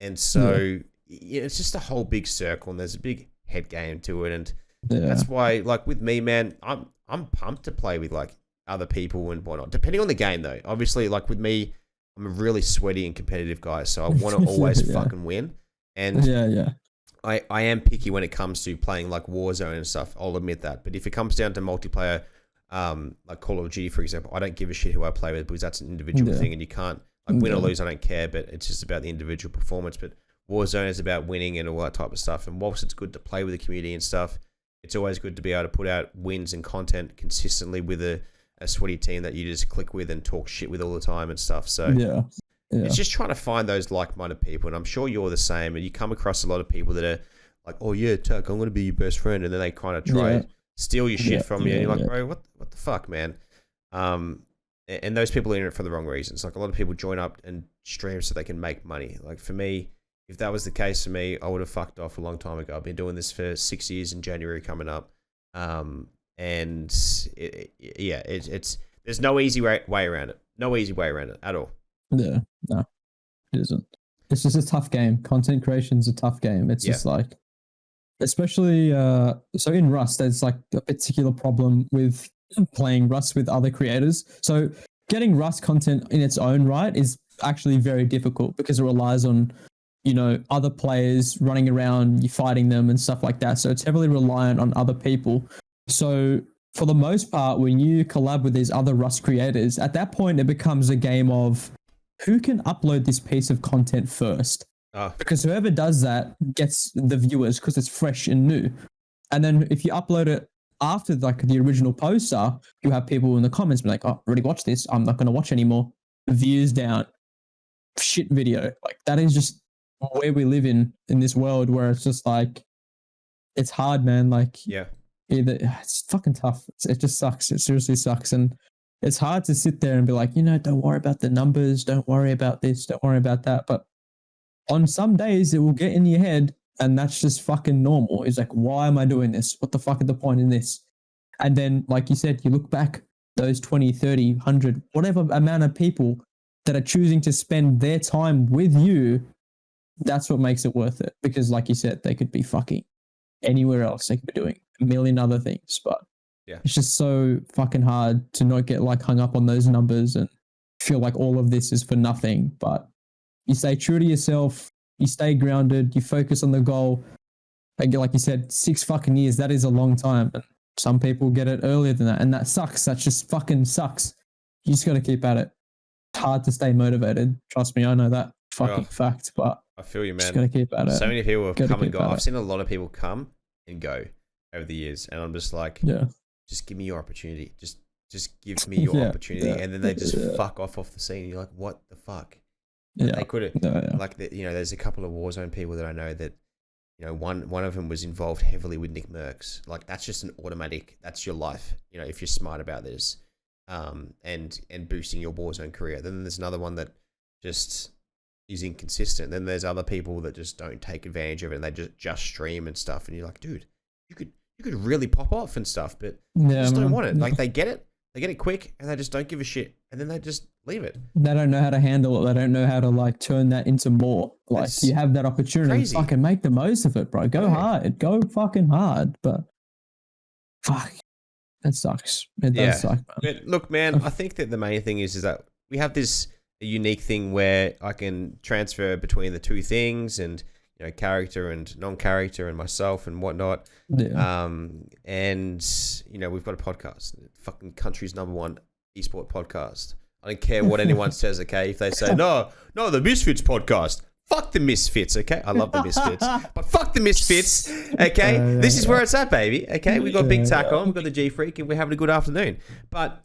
S1: And so it's just a whole big circle, and there's a big head game to it, and that's why, like with me, man, I'm pumped to play with like other people and whatnot. Depending on the game, though, obviously, like with me, I'm a really sweaty and competitive guy, so I want to always fucking win. And I am picky when it comes to playing like Warzone and stuff. I'll admit that. But if it comes down to multiplayer, like Call of Duty, for example, I don't give a shit who I play with because that's an individual thing, and you can't. Like win or lose, I don't care, but it's just about the individual performance. But Warzone is about winning and all that type of stuff. And whilst it's good to play with the community and stuff, it's always good to be able to put out wins and content consistently with a sweaty team that you just click with and talk shit with all the time and stuff. So it's just trying to find those like-minded people. And I'm sure you're the same. And you come across a lot of people that are like, oh yeah, Tuck, I'm going to be your best friend. And then they kind of try to steal your shit from you. And you're like, bro, what the fuck, man? And those people are in it for the wrong reasons. Like a lot of people join up and stream so they can make money. Like for me, if that was the case for me, I would have fucked off a long time ago. I've been doing this for 6 years in January coming up. And it's there's no easy way around it. No easy way around it at all.
S2: Yeah, no, it isn't. It's just a tough game. Content creation's a tough game. It's just like, especially so in Rust, there's like a particular problem with playing Rust with other creators. So getting Rust content in its own right is actually very difficult because it relies on, you know, other players running around, you fighting them and stuff like that. So it's heavily reliant on other people. So for the most part, when you collab with these other Rust creators, at that point it becomes a game of who can upload this piece of content first. Because whoever does that gets the viewers because it's fresh and new. And then if you upload it after like the original poster, you have people in the comments be like, oh, already watched this, I'm not going to watch anymore. Views down, shit video. Like that is just where we live in this world where it's just like, it's hard, man. Like, it's fucking tough. It just sucks. It seriously sucks. And it's hard to sit there and be like, you know, don't worry about the numbers. Don't worry about this. Don't worry about that. But on some days it will get in your head. And that's just fucking normal. It's like, why am I doing this? What the fuck is the point in this? And then, like you said, you look back, those 20, 30, 100, whatever amount of people that are choosing to spend their time with you, that's what makes it worth it. Because like you said, they could be fucking anywhere else. They could be doing a million other things. But it's just so fucking hard to not get like hung up on those numbers and feel like all of this is for nothing. But you stay true to yourself. You stay grounded, you focus on the goal. Like you said, 6 fucking years, that is a long time. And some people get it earlier than that. And that sucks. That just fucking sucks. You just got to keep at it. It's hard to stay motivated. Trust me, I know that fucking fact. But
S1: I feel you, man.
S2: Just got to keep at it.
S1: So many people have come and gone. I've seen a lot of people come and go over the years. And I'm just like, just give me your opportunity. Just give me your opportunity. And then they just fuck off the scene. You're like, what the fuck? They could have, like, you know, there's a couple of Warzone people that I know that, you know, one of them was involved heavily with Nick Merckx. Like, that's just an automatic, that's your life, you know, if you're smart about this. and boosting your Warzone career. Then there's another one that just is inconsistent. Then there's other people that just don't take advantage of it and they just stream and stuff. And you're like, dude, you could really pop off and stuff, but they just don't want it. Like they get it quick and they just don't give a shit. And then they just leave it.
S2: They don't know how to handle it. They don't know how to like turn that into more. Like you have that opportunity, fucking make the most of it, bro. Go hard, go fucking hard. But fuck, that sucks. It does suck, man.
S1: But look, man, I think that the main thing is that we have this unique thing where I can transfer between the two things, and character and non-character, and myself and whatnot.
S2: Yeah.
S1: And we've got a podcast, fucking country's #1 esport podcast. I don't care what anyone says. Okay, if they say no, the Misfits podcast. Fuck the Misfits, okay? I love the Misfits, but fuck the Misfits, okay? This is where it's at, baby, okay? We got Big Tac on, we got the GFreak, and we're having a good afternoon. But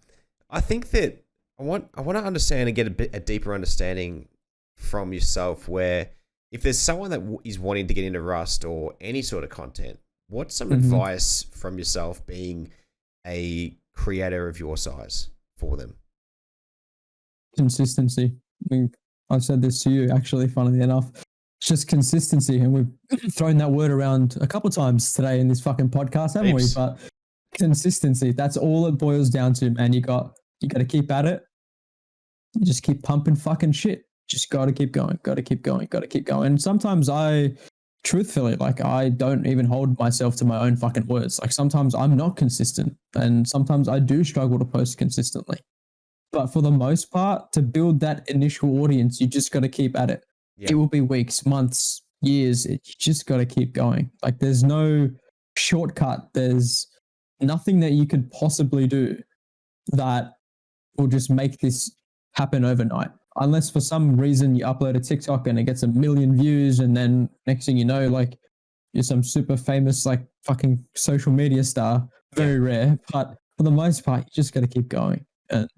S1: I think that I want to understand and get a deeper understanding from yourself, where if there's someone that is wanting to get into Rust or any sort of content, what's some advice from yourself, being a creator of your size, for them?
S2: Consistency. I've said this to you, actually, funnily enough. It's just consistency. And we've thrown that word around a couple of times today in this fucking podcast, haven't we? But consistency, that's all it boils down to, man. You got to keep at it. You just keep pumping fucking shit. Just got to keep going, got to keep going, got to keep going. And sometimes truthfully, like, I don't even hold myself to my own fucking words. Like, sometimes I'm not consistent, and sometimes I do struggle to post consistently. But for the most part, to build that initial audience, you just got to keep at it. Yeah. It will be weeks, months, years. You just got to keep going. Like, there's no shortcut. There's nothing that you could possibly do that will just make this happen overnight. Unless for some reason you upload a TikTok and it gets 1 million views, and then next thing you know, like, you're some super famous, like, fucking social media star. Very rare. But for the most part, you just got to keep going. And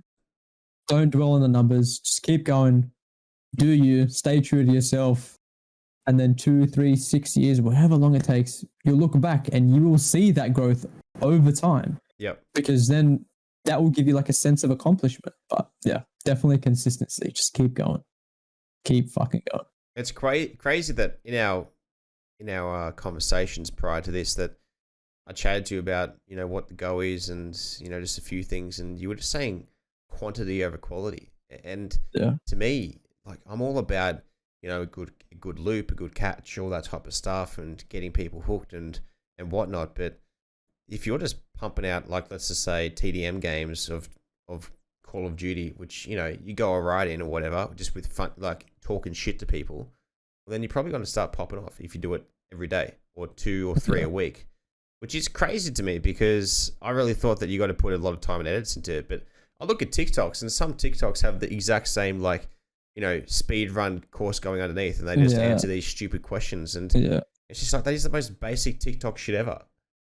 S2: don't dwell on the numbers. Just keep going. Do you. Stay true to yourself. And then 2, 3, 6 years, whatever long it takes, you'll look back and you will see that growth over time.
S1: Yep.
S2: Because then that will give you like a sense of accomplishment. But yeah, definitely consistency. Just keep going. Keep fucking going.
S1: It's crazy that in our conversations prior to this, that I chatted to you about, what the go is, and, just a few things, and you were just saying quantity over quality. And to me, like, I'm all about, a good loop, a good catch, all that type of stuff, and getting people hooked and whatnot. But if you're just pumping out, like, let's just say TDM games of Call of Duty, which, you go all right in or whatever, just with fun, like talking shit to people, well, then you're probably going to start popping off if you do it every day or 2 or 3 a week, which is crazy to me, because I really thought that you got to put a lot of time and edits into it. But I look at TikToks, and some TikToks have the exact same, like, speed run course going underneath, and they just answer these stupid questions. And it's just like, that is the most basic TikTok shit ever.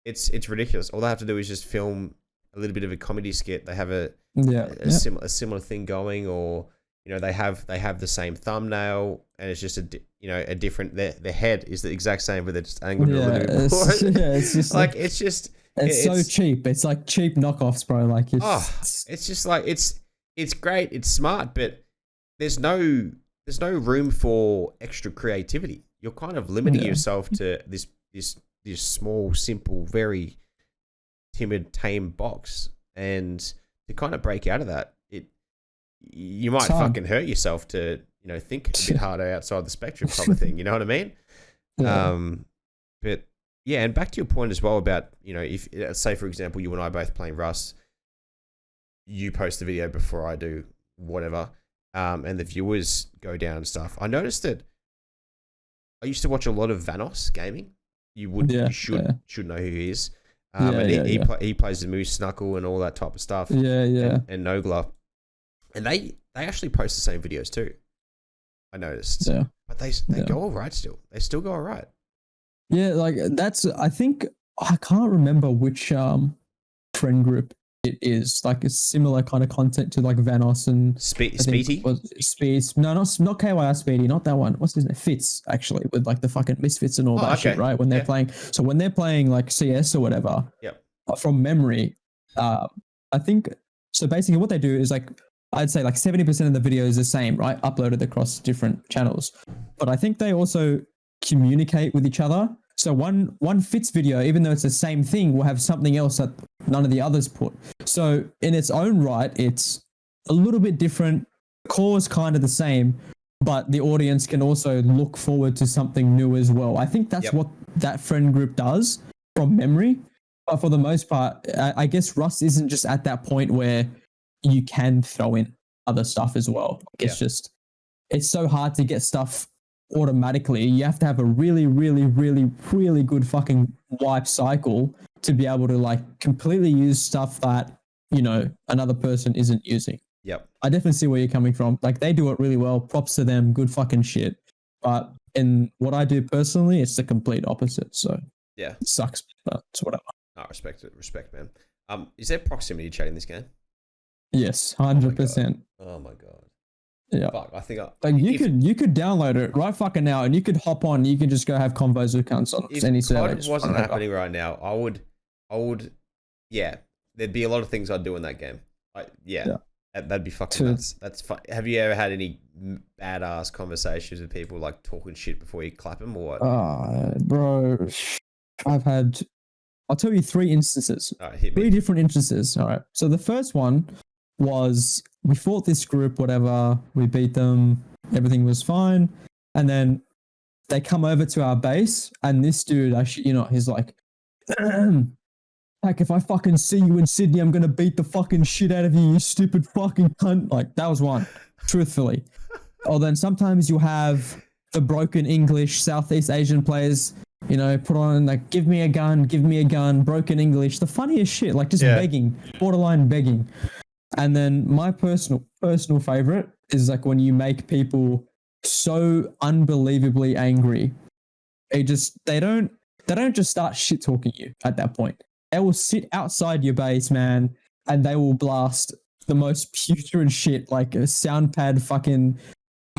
S1: It's ridiculous. All they have to do is just film a little bit of a comedy skit. They have a similar thing going, or they have the same thumbnail, and it's just a different. The head is the exact same, but it's angled a little bit more.
S2: It's just
S1: like it's just.
S2: It's so cheap. It's like cheap knockoffs, bro. Like,
S1: it's just like, it's great. It's smart, but there's no room for extra creativity. You're kind of limiting yourself to this small, simple, very timid, tame box. And to kind of break out of that, you might fucking hurt yourself to, think a bit harder outside the spectrum type of thing. You know what I mean?
S2: Yeah.
S1: But yeah, and back to your point as well about, if, say, for example, you and I both playing Rust, you post the video before I do, whatever, and the viewers go down and stuff. I noticed that I used to watch a lot of Vanos gaming. You should know who he is. He plays the Moose Snuckle and all that type of stuff. And Nogla. And they actually post the same videos too, I noticed. Yeah. But they go all right still. They still go all right.
S2: Yeah, like, I think, I can't remember which friend group it is. Like, a similar kind of content to like Vanos and
S1: Speedy.
S2: Speeds. No, not KYR Speedy, not that one. What's his name? Fitz, actually, with like the fucking Misfits and all that shit, right? When they're playing. So when they're playing like CS or whatever, from memory, I think So basically what they do is like, I'd say like 70% of the video is the same, right? Uploaded across different channels. But I think they also communicate with each other. So one Fitz video, even though it's the same thing, will have something else that none of the others put. So in its own right, it's a little bit different. Core is kind of the same, but the audience can also look forward to something new as well. I think that's what that friend group does from memory. But for the most part, I guess Rust isn't just at that point where you can throw in other stuff as well. It's just, it's so hard to get stuff automatically. You have to have a really, really, really, really good fucking wipe cycle to be able to like completely use stuff that, you know, another person isn't using.
S1: Yep.
S2: I definitely see where you're coming from. Like they do it really well. Props to them. Good fucking shit. But in what I do personally, it's the complete opposite. So
S1: yeah,
S2: it sucks, but it's whatever.
S1: I respect it. Respect, man. Is there proximity chat in this game?
S2: Yes, 100%.
S1: Oh my god.
S2: Yeah.
S1: Fuck, I think
S2: like you could download it right fucking now, and you could hop on. You can just go have convos with cunts on any server.
S1: If COD wasn't happening right now, I would. Yeah, there'd be a lot of things I'd do in that game. That'd be fucking nuts. That's fun. Have you ever had any badass conversations with people like talking shit before you clap them or what?
S2: Bro, I'll tell you 3 instances.
S1: All right, hit me.
S2: 3 different instances. All right. So the first one was we fought this group, whatever. We beat them. Everything was fine. And then they come over to our base, and this dude, actually, you know, he's like, heck, if I fucking see you in Sydney, I'm going to beat the fucking shit out of you, you stupid fucking cunt. Like, that was one, truthfully. Or then sometimes you'll have the broken English Southeast Asian players, you know, put on like, give me a gun, broken English, the funniest shit, like just begging, borderline begging. And then my personal favorite is like when you make people so unbelievably angry, they don't just start shit talking you at that point. They will sit outside your base, man, and they will blast the most putrid shit, like a soundpad fucking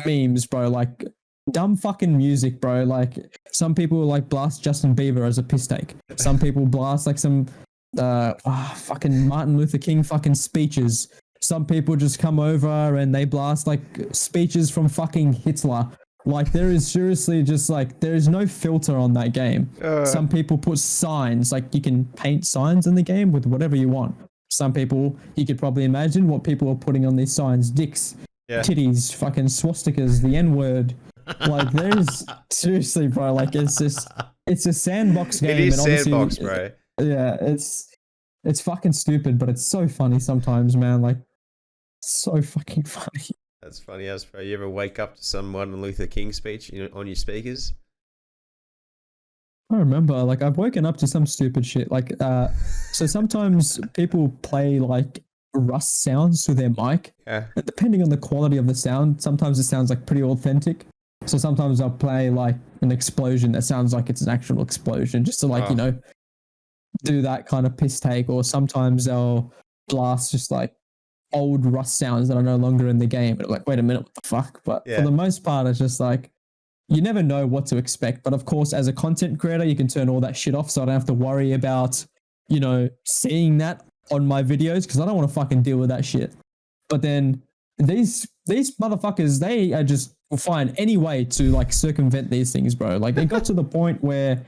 S2: memes, bro, like dumb fucking music, bro. Like some people like blast Justin Bieber as a piss take. Some people blast like some fucking Martin Luther King fucking speeches. Some people just come over and they blast like speeches from fucking Hitler. Like there is seriously just like, there is no filter on that game. Some people put signs, like you can paint signs in the game with whatever you want. Some people, you could probably imagine what people are putting on these signs: dicks, titties, fucking swastikas, the N-word. Like there's seriously, bro, like it's a sandbox game.
S1: It is sandbox, bro.
S2: Yeah, it's fucking stupid, but it's so funny sometimes, man. Like so fucking funny.
S1: That's funny as bro. You ever wake up to some Martin Luther King speech on your speakers?
S2: I remember, like I've woken up to some stupid shit. Like, so sometimes people play like Rust sounds to their mic.
S1: Yeah.
S2: And depending on the quality of the sound, sometimes it sounds like pretty authentic. So sometimes I'll play like an explosion that sounds like it's an actual explosion, just to like, you know, do that kind of piss take. Or sometimes they'll blast just like old Rust sounds that are no longer in the game. And I'm like, wait a minute, what the fuck? But for the most part, it's just like, you never know what to expect. But of course, as a content creator, you can turn all that shit off, so I don't have to worry about, you know, seeing that on my videos, because I don't want to fucking deal with that shit. But then these motherfuckers, they are just will find any way to like circumvent these things, bro. Like it got to the point where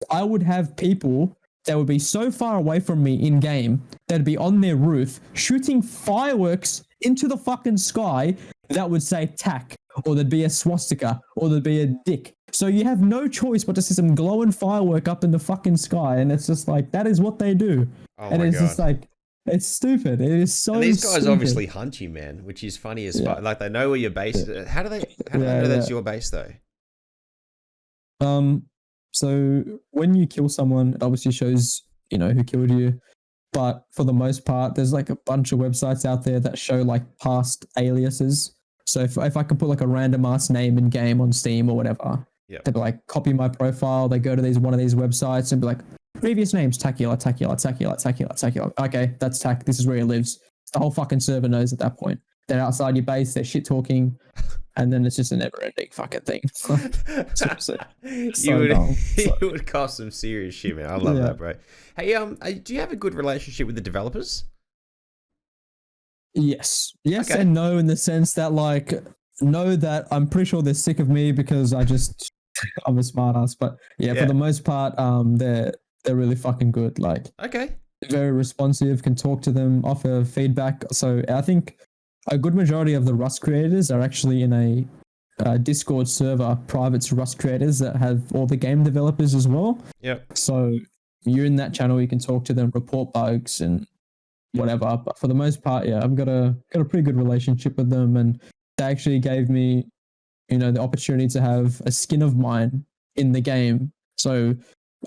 S2: I would have people that would be so far away from me in game, that'd be on their roof shooting fireworks into the fucking sky that would say TAC, or there'd be a swastika, or there'd be a dick. So you have no choice but to see some glowing firework up in the fucking sky, and it's just like, that is what they do. And it's just like, it's stupid. It is so
S1: and these guys
S2: stupid.
S1: obviously hunt you, man, which is funny as fuck. Like they know where your base is. How do they know that's your base though?
S2: So when you kill someone, it obviously shows, you know, who killed you. But for the most part, there's like a bunch of websites out there that show like past aliases. So if I could put like a random ass name in game on Steam or whatever, they'd be like, copy my profile. They go to one of these websites and be like, previous names, TACULARR. Okay, that's Tac. This is where he lives. The whole fucking server knows at that point. They're outside your base. They're shit talking. And then it's just a never-ending fucking thing.
S1: You would cost some serious shit, man. I love that, bro. Hey, do you have a good relationship with the developers?
S2: Yes. Yes
S1: Okay.
S2: and no, in the sense that, like, know that I'm pretty sure they're sick of me because I'm a smart ass. But yeah, for
S1: Yeah.
S2: the most part, they're really fucking good. Like,
S1: Okay.
S2: very responsive, can talk to them, offer feedback. So I think a good majority of the Rust creators are actually in a Discord server private to Rust creators that have all the game developers as well.
S1: Yep.
S2: So you're in that channel, you can talk to them, report bugs and whatever. But for the most part, yeah, I've got a pretty good relationship with them, and they actually gave me, the opportunity to have a skin of mine in the game. So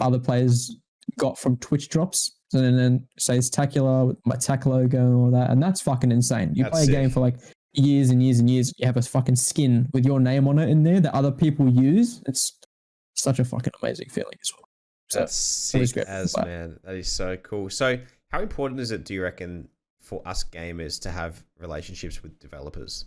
S2: other players got from Twitch drops, and then it says TACULARR with my TAC logo and all that, and that's fucking insane. You
S1: That's
S2: play a game
S1: sick.
S2: for like years and years and years, you have a fucking skin with your name on it in there that other people use. It's such a fucking amazing feeling as well. So
S1: That's
S2: it was
S1: sick
S2: great.
S1: as, man. That is so cool. So how important is it, do you reckon, for us gamers to have relationships with developers?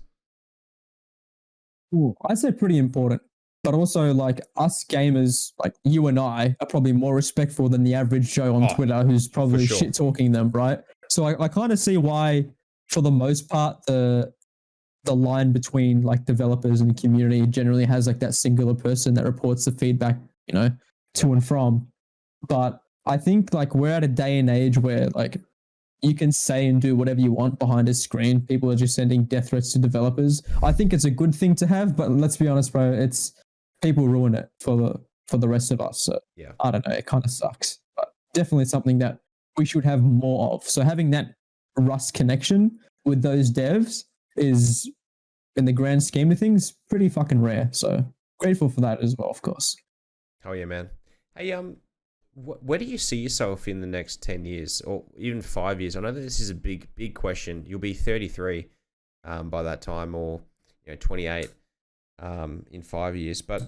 S2: Ooh, I'd say pretty important. But also, like, us gamers, like you and I, are probably more respectful than the average Joe on
S1: Oh,
S2: Twitter who's probably
S1: sure.
S2: shit talking them, right? So I kind of see why, for the most part, the line between like developers and the community generally has like that singular person that reports the feedback, to and from. But I think like we're at a day and age where like you can say and do whatever you want behind a screen. People are just sending death threats to developers. I think it's a good thing to have, but let's be honest, bro, it's people ruin it for the rest of us. So
S1: Yeah.
S2: I don't know, it kind of sucks, but definitely something that we should have more of. So having that Rust connection with those devs is, in the grand scheme of things, pretty fucking rare. So grateful for that as well, of course.
S1: Oh yeah, man. Hey, where do you see yourself in the next 10 years or even 5 years? I know that this is a big question. You'll be 33 by that time, or 28 in 5 years. But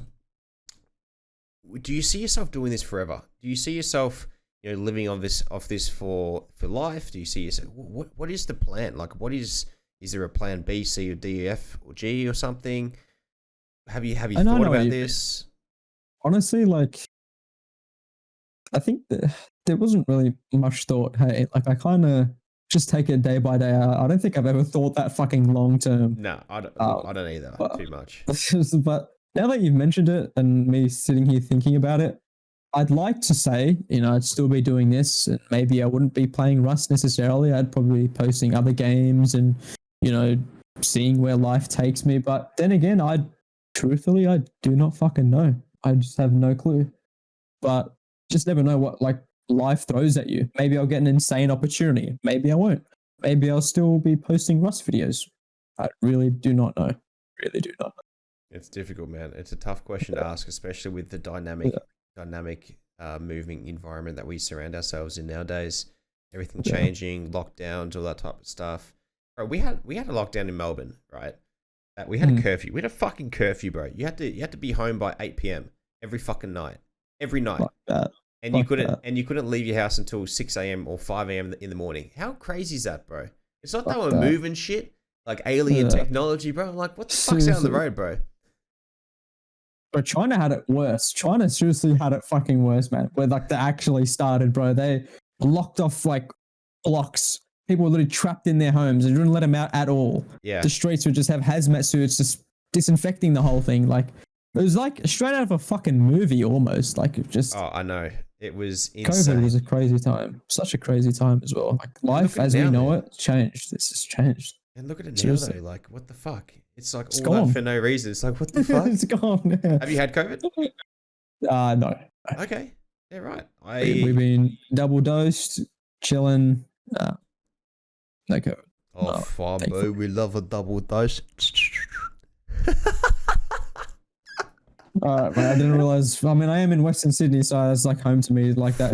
S1: do you see yourself doing this forever? Do you see yourself living on this for life? Do you see yourself, what is the plan? Like, is there a plan B, C, or D, F, or G, or something? Have you thought about this?
S2: Honestly, like, I think that there wasn't really much thought. Hey, like, I kind of just take it day by day. I don't think I've ever thought that fucking long term.
S1: No, I don't either. Too much.
S2: But now that you've mentioned it and me sitting here thinking about it, I'd like to say, I'd still be doing this, and maybe I wouldn't be playing Rust necessarily. I'd probably be posting other games and, seeing where life takes me. But then again, I do not fucking know. I just have no clue. But just never know what like life throws at you. Maybe I'll get an insane opportunity. Maybe I won't. Maybe I'll still be posting Rust videos. I really do not know. Really do not know.
S1: It's difficult, man. It's a tough question to ask, especially with the dynamic moving environment that we surround ourselves in nowadays. Everything changing, lockdowns, all that type of stuff. Bro, we had a lockdown in Melbourne, right? We had a curfew. We had a fucking curfew, bro. You had to be home by 8 p.m. every fucking night. Every night.
S2: Like that.
S1: And you couldn't leave your house until 6 a.m. or 5 a.m. in the morning. How crazy is that, bro? It's not that we're moving shit, like alien technology, bro. I'm like, what the fuck's out on the road, bro?
S2: But China had it worse. China seriously had it fucking worse, man. Where like they actually started, bro. They locked off like blocks. People were literally trapped in their homes and didn't let them out at all.
S1: Yeah.
S2: The streets would just have hazmat suits just disinfecting the whole thing. Like, it was like straight out of a fucking movie almost. Like, it just...
S1: Oh, I know. It was insane.
S2: COVID was a crazy time. Such a crazy time as well. Like, life as we know it changed. This has changed.
S1: And look at it now, though. Like, what the fuck? It's like
S2: it's
S1: all
S2: gone.
S1: that for no reason. It's like, what the fuck?
S2: It's gone. Yeah.
S1: Have you had COVID?
S2: No.
S1: Okay. Yeah, right.
S2: We've been double dosed, chilling. No COVID.
S1: Oh, fine, bro. We love a double dose.
S2: Alright, man, I didn't realize. I mean, I am in Western Sydney, so it's like home to me, like that.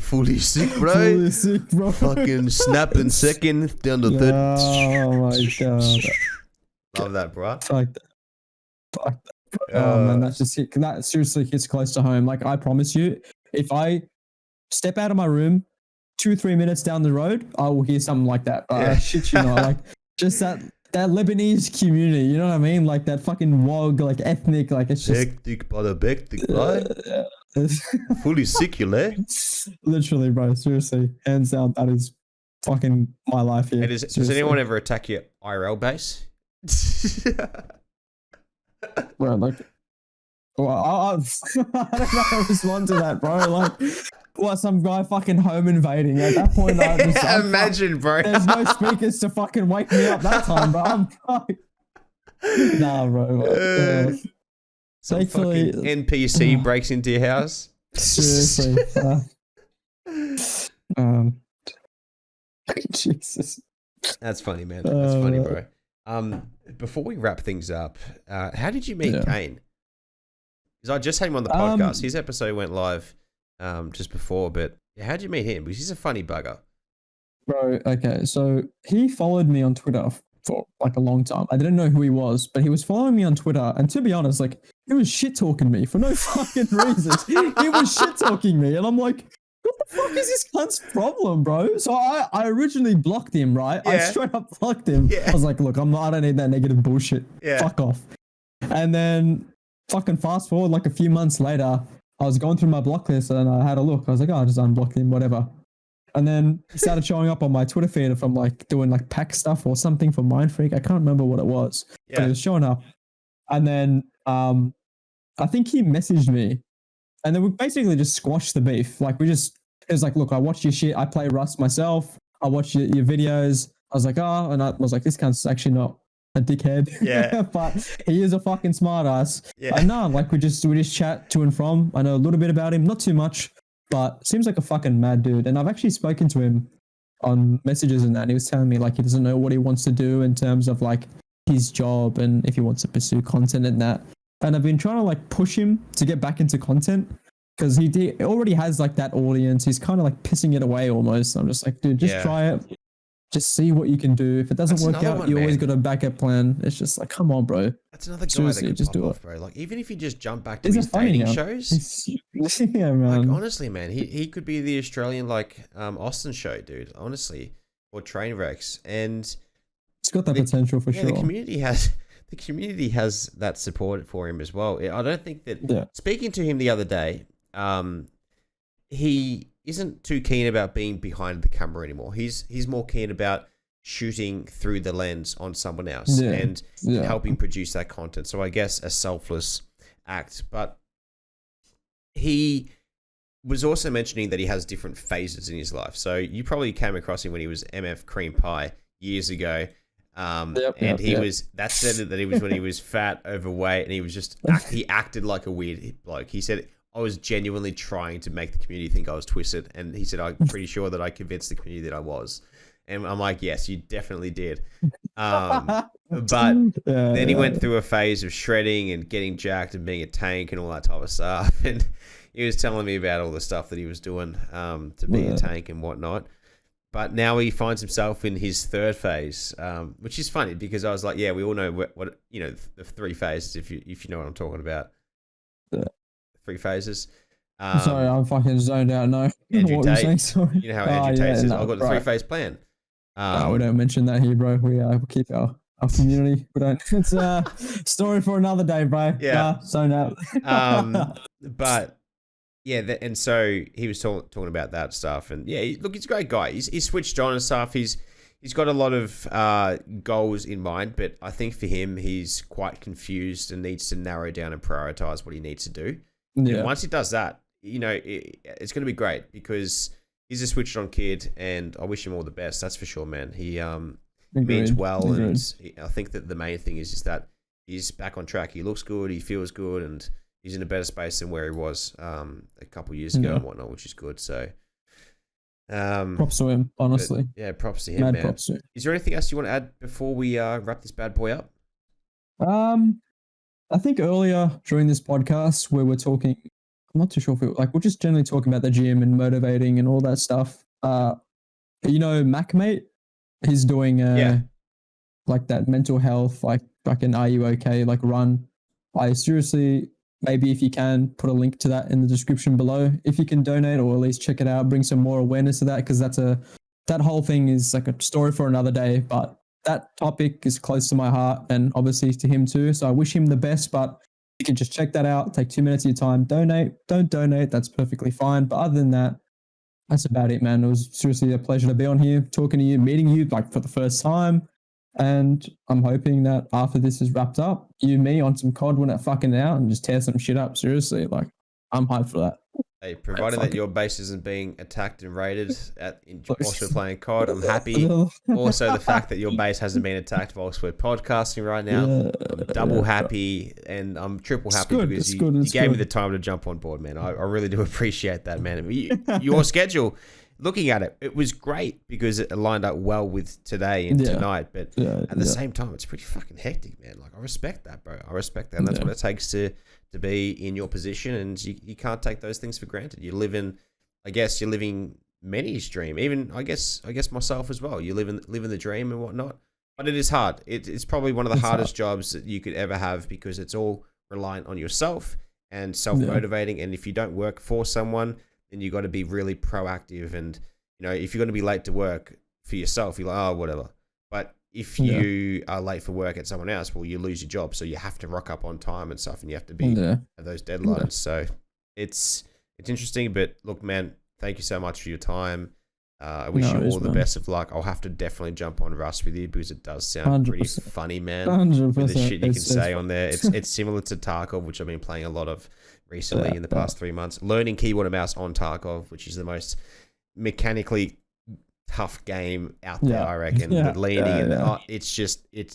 S1: Fully sick, bro.
S2: Fully sick, bro.
S1: Fucking snapping second down the third.
S2: Oh my god.
S1: Love that, bro.
S2: Fuck that. Oh man, that seriously hits close to home. Like, I promise you, if I step out of my room 2-3 minutes down the road, I will hear something like that. I shit you not. Like, just that Lebanese community, you know what I mean? Like that fucking WOG, like ethnic, like it's just
S1: hectic, bro. Fully sick, you leh?
S2: Literally, bro. Seriously, hands down, that is fucking my life here.
S1: Hey, does
S2: Seriously.
S1: anyone ever attack your IRL base?
S2: Bro, like, well, I don't know how to respond to that, bro. Like, what, some guy fucking home invading? At that point,
S1: Imagine, bro.
S2: There's no speakers to fucking wake me up that time, bro. I'm like, nah, bro.
S1: Some
S2: Thankfully,
S1: fucking NPC breaks into your house.
S2: seriously. Jesus.
S1: That's funny, man. That's funny, bro. Before we wrap things up, how did you meet Kane? Because I just had him on the podcast. His episode went live just before, but how did you meet him? Because he's a funny bugger.
S2: Bro, okay, so he followed me on Twitter for like a long time. I didn't know who he was, but he was following me on Twitter, and to be honest, like, he was shit talking me for no fucking reasons. He was shit talking me, and I'm like, what the fuck is this cunt's problem, bro? So I originally blocked him, right?
S1: Yeah.
S2: I straight up blocked him.
S1: Yeah.
S2: I was like, look, I don't need that negative bullshit.
S1: Yeah.
S2: Fuck off. And then fucking fast forward like a few months later, I was going through my block list and I had a look. I was like, oh, I just unblocked him, whatever. And then he started showing up on my Twitter feed from like doing like pack stuff or something for GFreak. I can't remember what it was, but he was showing up. And then I think he messaged me, and then we basically just squashed the beef. Like, it was like, look, I watch your shit. I play Rust myself. I watch your videos. I was like, oh, and I was like, this cunt's actually not a dickhead.
S1: Yeah.
S2: But he is a fucking smart ass.
S1: Yeah.
S2: And no, like we just chat to and from. I know a little bit about him, not too much, but seems like a fucking mad dude. And I've actually spoken to him on messages and that. And he was telling me like he doesn't know what he wants to do in terms of like his job and if he wants to pursue content and that. And I've been trying to like push him to get back into content because he already has like that audience. He's kind of like pissing it away almost. I'm just like, dude, just try it. Just see what you can do. If it doesn't work out, you always got a backup plan. It's just like, come on, bro.
S1: That's another guy
S2: Seriously,
S1: that could
S2: just
S1: pop
S2: do
S1: off,
S2: it.
S1: bro. Like, even if you just jump back to his dating shows.
S2: Yeah, man.
S1: Like, honestly, man, he could be the Australian, like, Austin show, dude. Honestly. Or Trainwrecks. And
S2: it's got that potential for sure.
S1: The community has that support for him as well. I don't think that speaking to him the other day, he isn't too keen about being behind the camera anymore. He's more keen about shooting through the lens on someone else and helping produce that content. So I guess a selfless act. But he was also mentioning that he has different phases in his life. So you probably came across him when he was MF Cream Pie years ago. And he was, that said that he was when he was fat, overweight, and he was just, he acted like a weird bloke. He said, I was genuinely trying to make the community think I was twisted. And he said, I'm pretty sure that I convinced the community that I was. And I'm like, yes, you definitely did. But then he went through a phase of shredding and getting jacked and being a tank and all that type of stuff. And he was telling me about all the stuff that he was doing to be a tank and whatnot. But now he finds himself in his third phase, which is funny because I was like, yeah, we all know what you know, the three phases, if you know what I'm talking about.
S2: Yeah.
S1: Three phases.
S2: Sorry, I'm fucking zoned out now.
S1: Andrew
S2: what
S1: Tate,
S2: saying, sorry.
S1: You know how Andrew Tate says, I've got the three-phase plan.
S2: We don't mention that here, bro. We keep our community. We don't. It's a story for another day, bro.
S1: Yeah.
S2: Zone out.
S1: But yeah, and so he was talking about that stuff, and yeah, look, he's a great guy. He's switched on and stuff. He's got a lot of goals in mind, but I think for him, he's quite confused and needs to narrow down and prioritize what he needs to do. Yeah. And once he does that, you know, it's going to be great because he's a switched on kid, and I wish him all the best. That's for sure, man. He means well, and I think that the main thing is that he's back on track. He looks good, he feels good, and he's in a better space than where he was a couple of years ago and whatnot, which is good. So,
S2: props to him, honestly.
S1: Yeah, props to him, man. Props to him. Is there anything else you want to add before we wrap this bad boy up?
S2: I think earlier during this podcast where we're talking, I'm not too sure if we're just generally talking about the gym and motivating and all that stuff. You know, MacMate, he's doing like that mental health, like fucking Are You Okay? Like run. I seriously, maybe if you can put a link to that in the description below, if you can donate or at least check it out, bring some more awareness to that, because that whole thing is like a story for another day. But that topic is close to my heart and obviously to him too. So I wish him the best, but you can just check that out. Take 2 minutes of your time. Donate. Don't donate. That's perfectly fine. But other than that, That's about it, man. It was seriously a pleasure to be on here, talking to you, meeting you like for the first time. And I'm hoping that after this is wrapped up, you and me on some COD when it fucking out and just tear some shit up. Seriously, like I'm hyped for that.
S1: Hey, provided that your base isn't being attacked and raided whilst we're playing COD, I'm happy. Also, the fact that your base hasn't been attacked whilst we're podcasting right now, I'm double happy, and I'm triple happy because you gave me the time to jump on board, man. I really do appreciate that, man. Your schedule, looking at it, it was great because it lined up well with today and tonight. But at the same time, it's pretty fucking hectic, man. Like I respect that, bro. I respect that, and that's what it takes to be in your position, and you can't take those things for granted. You're living many's dream. Even I guess myself as well. You live in the dream and whatnot. But it is hard. It's probably one of the hardest jobs that you could ever have because it's all reliant on yourself and self-motivating. And if you don't work for someone, then you got to be really proactive. And you know, if you're going to be late to work for yourself, you're like, oh, whatever. But if you are late for work at someone else, well, you lose your job. So you have to rock up on time and stuff, and you have to be at those deadlines. So it's interesting. But look, man, thank you so much for your time. I wish you all the best of luck. I'll have to definitely jump on Rust with you because it does sound 100%. Pretty funny, man.
S2: 100%.
S1: With the shit you can say on there. It's similar to Tarkov, which I've been playing a lot of recently in the past 3 months. Learning keyboard and mouse on Tarkov, which is the most mechanically tough game out there, I reckon. But leaning and it's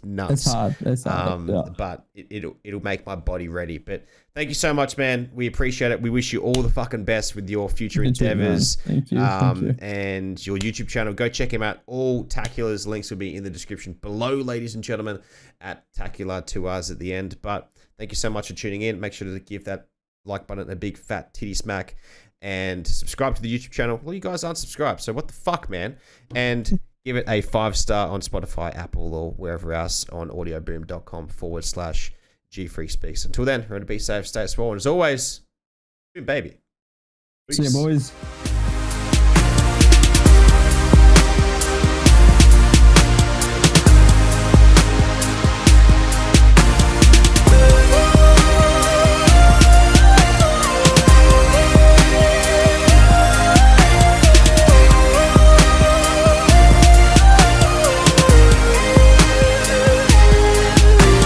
S1: nuts. It's hard. But it'll make my body ready. But thank you so much, man. We appreciate it. We wish you all the fucking best with your future endeavors.
S2: Thank you.
S1: And your YouTube channel. Go check him out. All Tacular's links will be in the description below, ladies and gentlemen, at Tacular 2 R's at the end. But thank you so much for tuning in. Make sure to give that like button a big fat titty smack. And subscribe to the YouTube channel. Well, you guys aren't subscribed, so what the fuck, man? And give it a 5-star on Spotify, Apple, or wherever else on audioboom.com/GFreak speaks. Until then, remember to be safe, stay small, and as always, boom, baby.
S2: Peace. See you, boys.